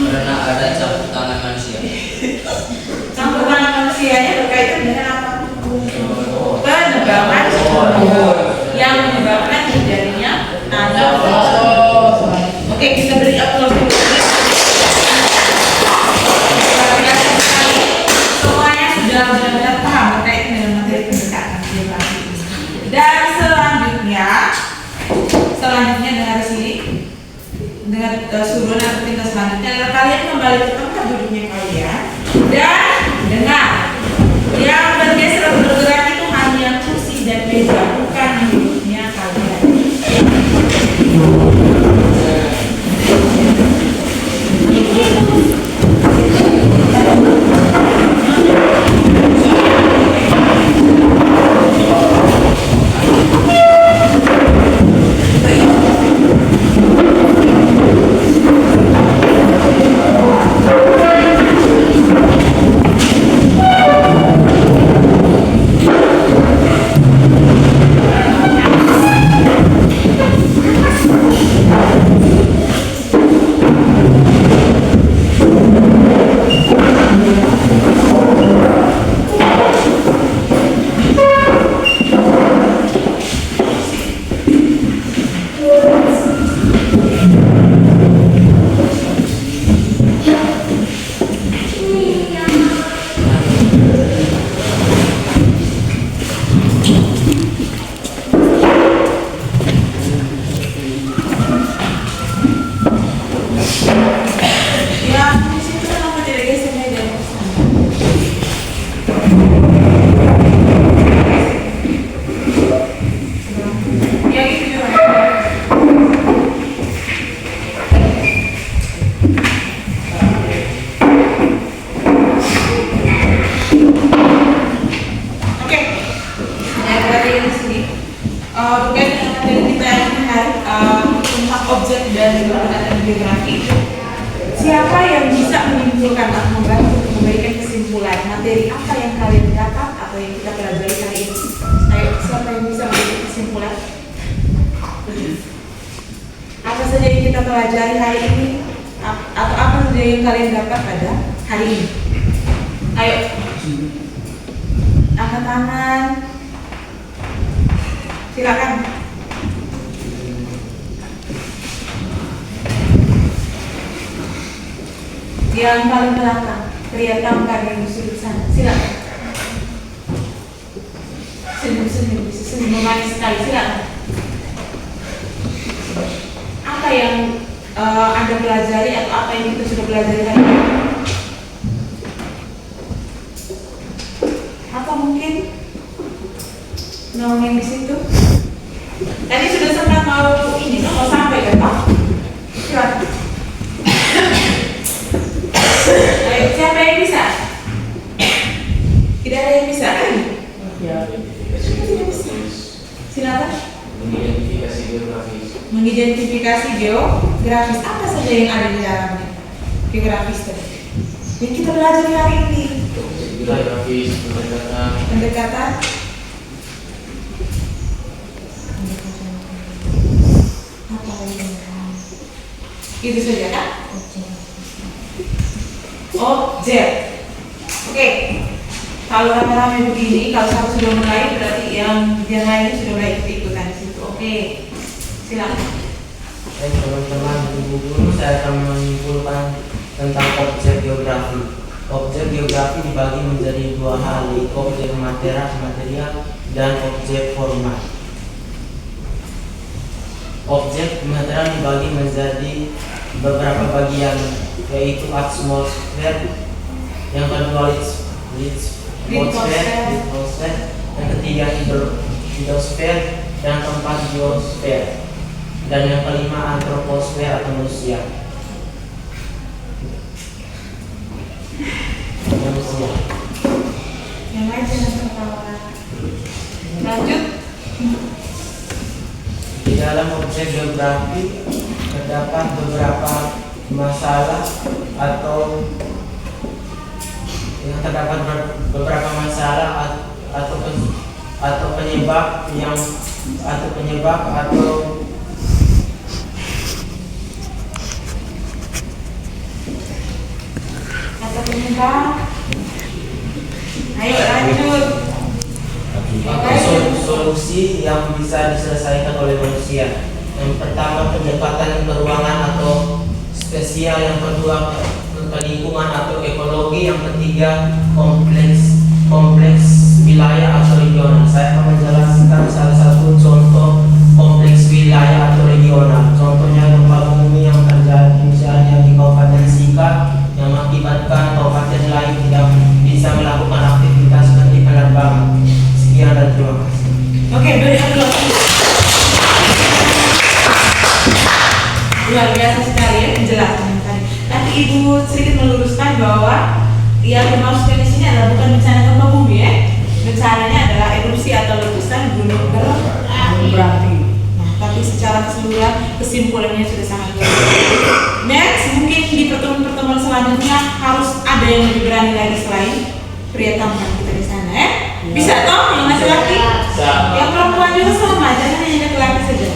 H: Karena ada campur tangan manusia.
C: Campur tangan manusianya berkaitan dengan apa? Penebangan yang menyebabkan terjadinya tanah. Oke, kita beri aplaus dulu. Semuanya sudah benar-benar paham berkaitan dengan materi pendekatan geografi. Dan selanjutnya dengar di sini, dengan suruhan atau tingkat selanjutnya adalah kalian kembali ke tempat duduknya kalian dan dengar. Yang bergeser atau bergerak itu hanya kursi dan meja, bukan duduknya kalian. Siapa yang bisa menyimpulkan atau membantu untuk memberikan kesimpulan materi apa yang kalian dapat atau yang kita pelajari hari ini? Ayo, siapa yang bisa memberikan kesimpulan? Apa saja yang kita pelajari hari ini? Atau apa saja yang kalian dapat pada hari ini? Ayo, angkat tangan. Silakan. Yang paling belakang, pria tampan yang di sudut sana. Silakan. Senyum-senyum, bisa senyum manis sekali. Silakan. Apa yang Anda pelajari atau apa yang kita sudah pelajari hari ini? Apa mungkin ngomongin di situ. Tadi sudah sempat mau ini, mau sampai kan Pak? Silakan. Ayo, siapa yang bisa? Tidak ada yang bisa kan?
H: Ya.
C: Silakan.
H: Mengidentifikasi geografis.
C: Mengidentifikasi geografis apa saja yang ada di dalamnya? Geografis tadi. Yang kita belajar hari ini.
H: Geografis,
C: Pendekatan. Apa lagi? Itu saja kan? Objek. Oke. Kalau rame-rame begini, kalau satu sudah mulai, berarti yang lainnya sudah mulai ikut-ikutan di situ. Oke. Silakan.
I: Baik teman-teman, ibu guru, saya akan menyimpulkan tentang objek geografi. Objek geografi dibagi menjadi dua hal, yaitu objek material dan objek formal. Objek material dibagi menjadi beberapa bagian, yaitu atmosfer, yang kedua litosfer, yang ketiga hidrosfer, dan keempat biosfer, dan yang kelima antroposfer atau manusia.
C: Yang lain jangan tertawa. Lanjut.
I: Di dalam objek geografi terdapat beberapa masalah atau penyebab
C: Ayo lanjut.
I: atau solusi yang bisa diselesaikan oleh manusia. Yang pertama pendekatan ke ruangan atau spesial, yang kedua ke lingkungan atau ekologi, yang ketiga kompleks wilayah atau regional. Saya akan menjelaskan salah satu contoh kompleks wilayah atau regional. Contohnya gempa bumi yang terjadi misalnya di Kabupaten Sika yang mengakibatkan kabupaten lain tidak bisa melakukan aktivitas seperti penerbangan. Sekian dan terima kasih.
C: Oke, beri aplaus. Luar biasa sekali ya penjelasan tadi. Tapi Ibu sedikit meluruskan bahwa yang dimaksudkan di sini adalah bukan bencana gempa bumi ya. Bencananya adalah erupsi atau letusan gunung berapi. Nah, tapi secara keseluruhan kesimpulannya sudah sangat luar biasa. Next, mungkin di pertemuan-pertemuan selanjutnya harus ada yang lebih berani lagi selain pria tampan kita di sana ya. Bisa toh yang laki-laki? Yang perempuan juga sama, jangan hanya laki-laki saja.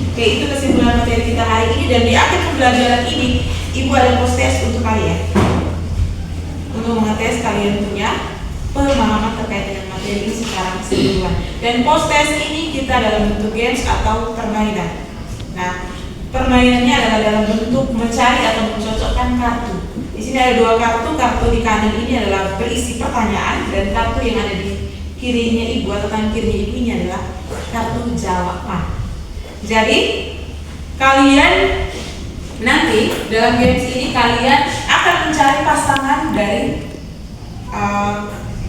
C: Oke, itu kesimpulan materi kita hari ini, dan di akhir pembelajaran ini Ibu ada post-test untuk kalian untuk mengetes kalian punya pemahaman terkait dengan materi ini secara keseluruhan. Dan post-test ini kita dalam bentuk games atau permainan. Nah, permainannya adalah dalam bentuk mencari atau mencocokkan kartu. Di sini ada dua kartu. Kartu di kanan ini adalah berisi pertanyaan, dan kartu yang ada di kirinya Ibu atau kanan kirinya Ibu ini adalah kartu jawaban. Jadi kalian nanti dalam games ini kalian akan mencari pasangan dari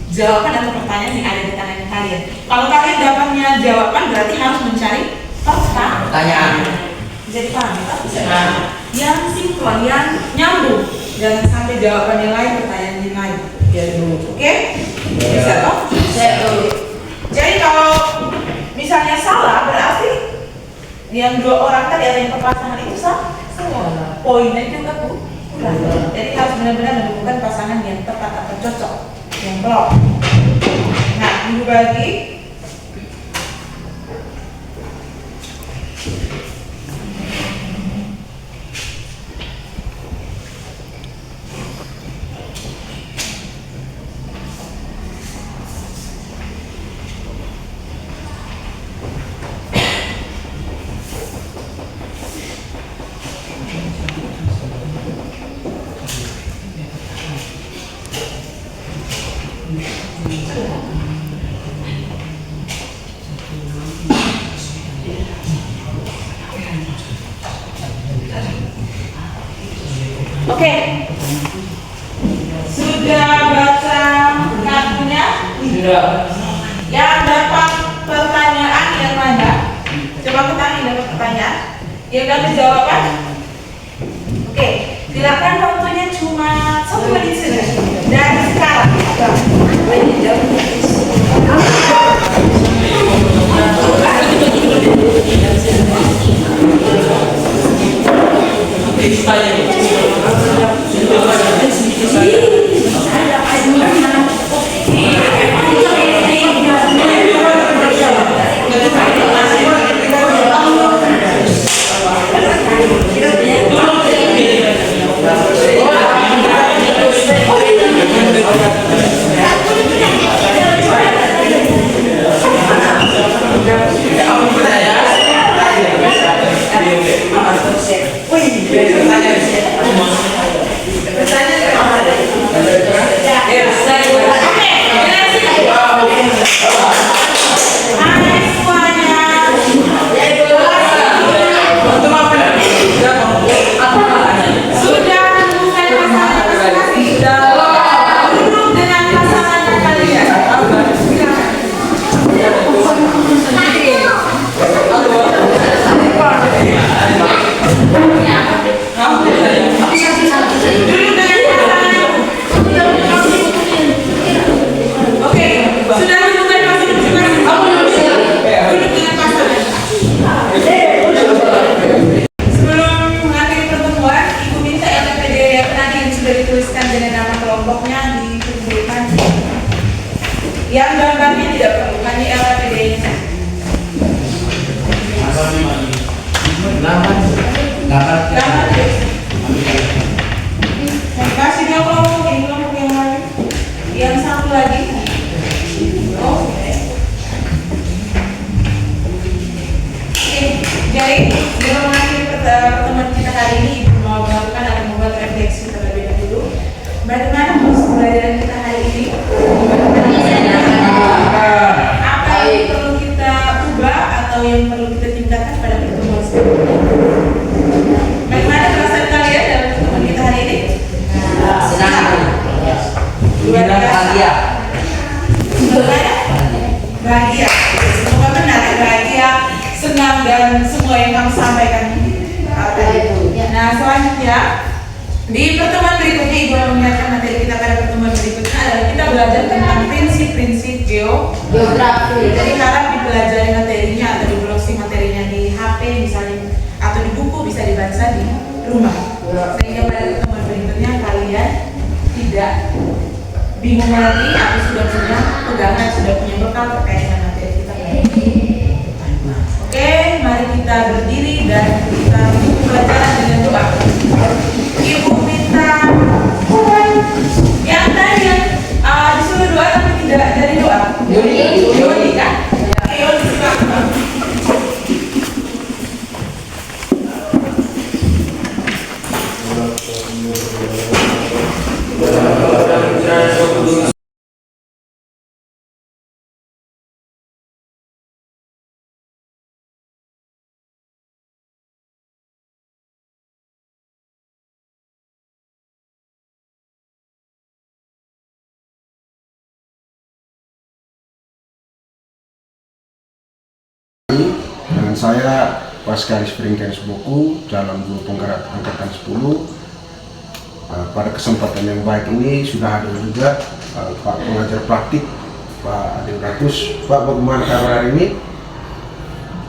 C: jawaban atau pertanyaan yang ada di tangan kalian. Kalau kalian dapatnya jawaban berarti harus mencari pertanyaan. Jadi paham ya? Yang sinkron, yang nyambung. Jangan sampai jawabannya lain, pertanyaannya lain. Oke? Bisa toh? Jadi kalau misalnya salah berarti yang dua orang tadi atau yang pasangan itu salah. Poinnya juga kurang. Jadi harus benar-benar menemukan pasangan yang tepat atau cocok, yang klop. Nah, Ibu bagi. Oke. Sudah baca kartunya? Yang dapat pertanyaan yang mana? Coba ketanya dapat pertanyaan. Yang dapat jawaban? Oke, silakan, waktunya cuma 1 menit saja. Dan sekarang. Yang gambarnya tidak perlu, hanya LPD-nya. Kasih dia kelompok yang lain. Yang satu lagi. Oke. Jadi dalam mengakhiri pertemuan kita hari ini, Ibu mau melakukan atau membuat refleksi terlebih dahulu. Bagaimana proses pembelajaran kita hari ini? Apa yang perlu kita ubah atau yang perlu kita tingkatkan pada pertemuan sebelumnya? Bagaimana perasaan kalian dalam pertemuan kita hari ini?
F: Senang.
C: Luar biasa.
F: Bahagia.
C: Bagaimana? Bahagia. Semoga benar bahagia, senang dan semua yang kamu sampaikan tadi. Nah, selanjutnya di pertemuan berikutnya Ibu akan mengingatkan materi kita pada pertemuan berikutnya adalah kita belajar tentang prinsip-prinsip geografi. Jadi harap dipelajari materinya atau diproduksi materinya di HP misalnya atau di buku, bisa dibaca di rumah. Sehingga pada pertemuan berikutnya kalian tidak bingung lagi atau sudah punya pegangan, sudah punya bekal terkait dengan materi kita. Oke, mari kita berdiri dan kita buku pelajaran dengan doa. Ibu minta yang tadi disuruh doa tapi tidak dari doa. Yoni kan? Yoni silakan.
A: Dengan saya Paskaris Fringkens Boku dalam Guru Penggerak Angkatan 10. Pada kesempatan yang baik ini sudah hadir juga Pak pengajar praktik Pak Adeodatus. Pak, bagaimana kabar hari ini?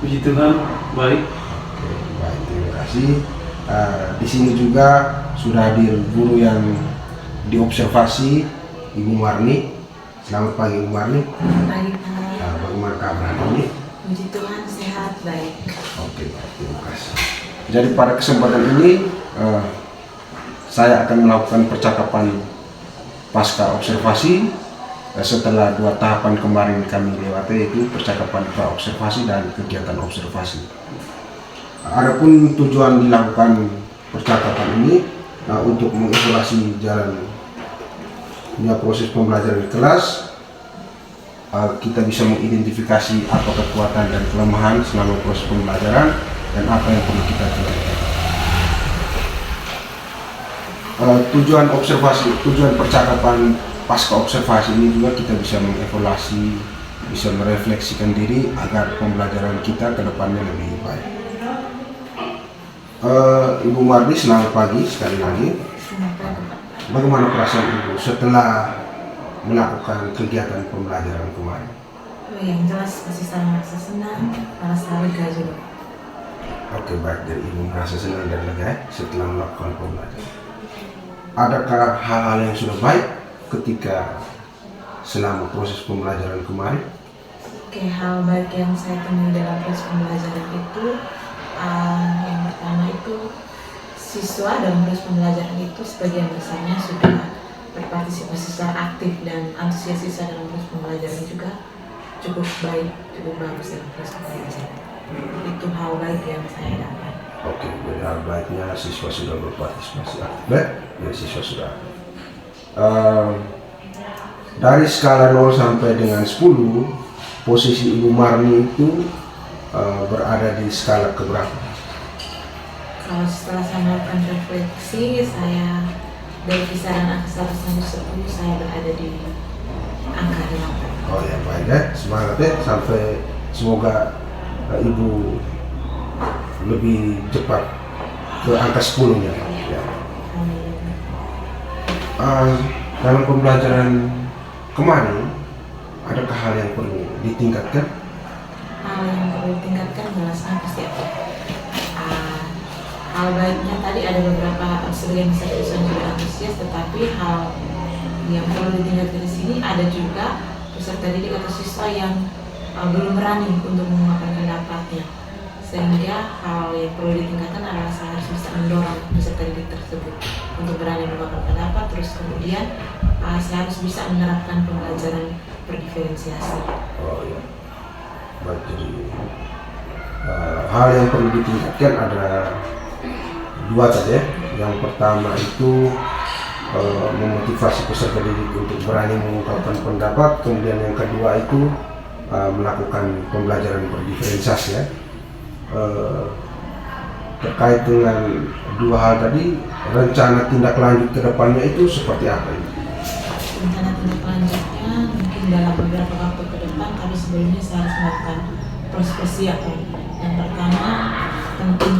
J: Puji Tuhan, baik.
A: Oke, baik, terima kasih. Di sini juga sudah hadir guru yang diobservasi, Ibu Marni. Selamat pagi Ibu Marni.
B: Baik,
A: Bagaimana kabar hari ini?
B: puji Tuhan, sehat, baik.
A: Oke, terima kasih. Jadi pada kesempatan ini saya akan melakukan percakapan pasca observasi setelah 2 tahapan kemarin kami lewati, yaitu percakapan pra-observasi dan kegiatan observasi. Adapun tujuan dilakukan percakapan ini untuk mengevaluasi jalannya proses pembelajaran di kelas. Kita bisa mengidentifikasi apa kekuatan dan kelemahan selama proses pembelajaran dan apa yang perlu kita tingkatkan. Tujuan observasi, tujuan percakapan pasca observasi ini juga kita bisa mengevaluasi, bisa merefleksikan diri agar pembelajaran kita ke depannya lebih baik. Ibu Mardi, selamat pagi sekali lagi. Bagaimana perasaan Ibu setelah melakukan kegiatan pembelajaran kemarin?
B: Yang jelas masih saya merasa senang, merasa lega juga.
A: Oke, baik, dari Ibu merasa senang dan lega setelah melakukan pembelajaran. Adakah hal-hal yang sudah baik ketika selama proses pembelajaran kemarin?
B: Oke, hal baik yang saya temui dalam proses pembelajaran itu yang pertama itu siswa dalam proses pembelajaran itu sebagian besarnya sudah berpartisipasi secara aktif dan antusias siswa dalam proses pembelajaran juga cukup baik, cukup bagus dalam proses pembelajaran. Itu hal baik yang saya dapat.
A: Oke, jadi hal baiknya siswa sudah berpartisipasi aktif, ya siswa sudah aktif. Dari skala 0 sampai dengan 10, posisi Ibu Marni itu berada di skala keberapa?
B: Kalau setelah saya melakukan refleksi, saya dari kisaran angka 1 sampai 10, saya berada di angka 8.
A: Oh ya, baik ya, semangat ya, sampai semoga Ibu lebih cepat ke angka 10-nya. Ya. Dalam pembelajaran kemarin, adakah hal yang perlu ditingkatkan?
B: Hal yang perlu ditingkatkan jelasnya pasti ada. Hal baiknya tadi ada beberapa sebagian besar siswa juga antusias, tetapi hal yang perlu ditingkatkan di sini ada juga peserta didik atau siswa yang belum berani untuk mengungkapkan pendapatnya. Sehingga hal yang perlu ditingkatkan adalah saya harus bisa mendorong peserta didik tersebut untuk berani mengungkapkan pendapat, terus kemudian saya harus bisa menerapkan pembelajaran berdiferensiasi.
A: Oh ya, baik, jadi hal yang perlu ditingkatkan ada 2 tadi ya. Yang pertama itu memotivasi peserta didik untuk berani mengungkapkan pendapat, kemudian yang kedua itu melakukan pembelajaran berdiferensiasi ya. Terkait dengan 2 hal tadi, rencana tindak lanjut ke depannya itu seperti apa ini?
B: Rencana tindak lanjutnya mungkin dalam beberapa waktu ke depan, tapi sebelumnya saya harus melakukan proses persiapan. Yang pertama penting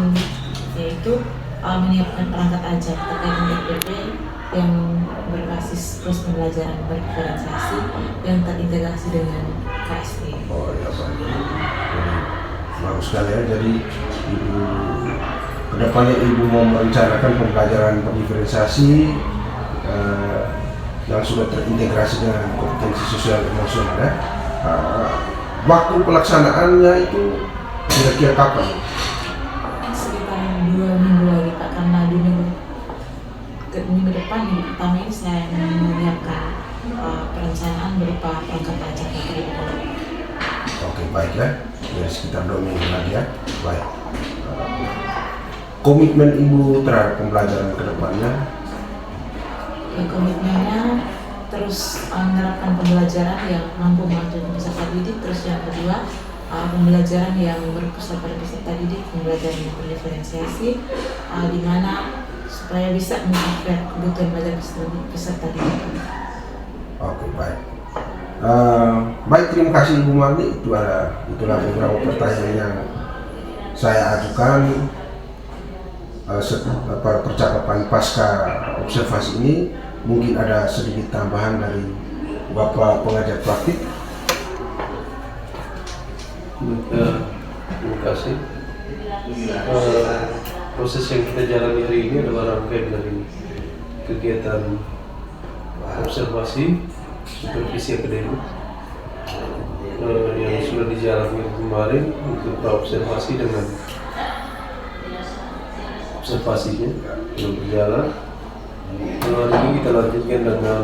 B: yaitu menyiapkan perangkat ajar terkait dengan PP yang berbasis proses pembelajaran berdiferensiasi yang terintegrasi dengan KSD.
A: Oh ya, baik. Jadi bagus sekali ya. Jadi Ibu kedepannya Ibu mau merencanakan pembelajaran berdiferensiasi yang sudah terintegrasi dengan kompetensi sosial emosional ya. Waktu pelaksanaannya itu kira-kira kapan?
B: Sekitar 2 minggu lagi Pak, karena 2 minggu depan, minggu pertama ini saya menyiapkan perencanaan berupa perangkat ajar.
A: Oke, baik ya. Dari sekitar 2 minggu lagi ya. Baik. Komitmen Ibu terhadap pembelajaran ke depannya?
B: Ya, komitmennya terus menerapkan pembelajaran yang mampu mengajari peserta didik. Terus yang kedua, pembelajaran yang berpusat pada peserta didik, pembelajaran yang berdiferensiasi, di mana supaya bisa mencapai kebutuhan belajar peserta didik.
A: Oke, baik. Baik, terima kasih Ibu Marni. Itulah beberapa pertanyaan yang saya ajukan percakapan pasca observasi ini. Mungkin ada sedikit tambahan dari Bapak pengajar praktik.
J: Terima kasih. Proses yang kita jalani hari ini adalah rangkaian dari kegiatan observasi supervisi akademik yang sudah dijalani kemarin untuk observasi dengan observasinya belum berjalan. Hari ini kita lanjutkan dengan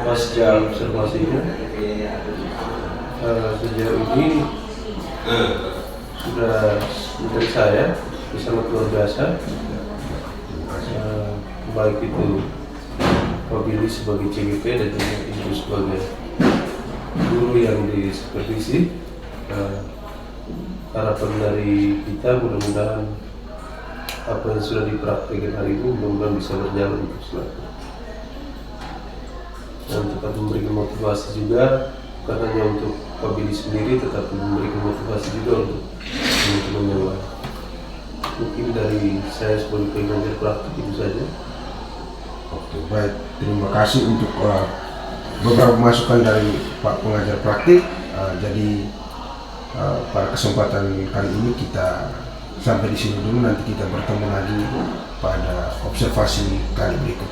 J: pasca observasinya. Sejauh ini sudah menurut saya sangat luar biasa, baik itu Pak Billy sebagai CGP dan juga Ibu sebagai guru yang disupervisi. Harapan dari kita mudah-mudahan apa yang sudah dipraktikkan hari ini mudah-mudahan bisa berjalan untuk selanjutnya. dan tetap memberikan motivasi juga, bukan hanya untuk Pak Billy sendiri, tetapi memberikan motivasi juga untuk teman-teman yang lain. Mungkin dari saya sebagai pengajar praktik itu saja.
A: Oke, baik. Terima kasih untuk beberapa masukan dari Pak pengajar praktik. Jadi pada kesempatan kali ini kita sampai di sini dulu. Nanti kita bertemu lagi pada observasi kali berikut.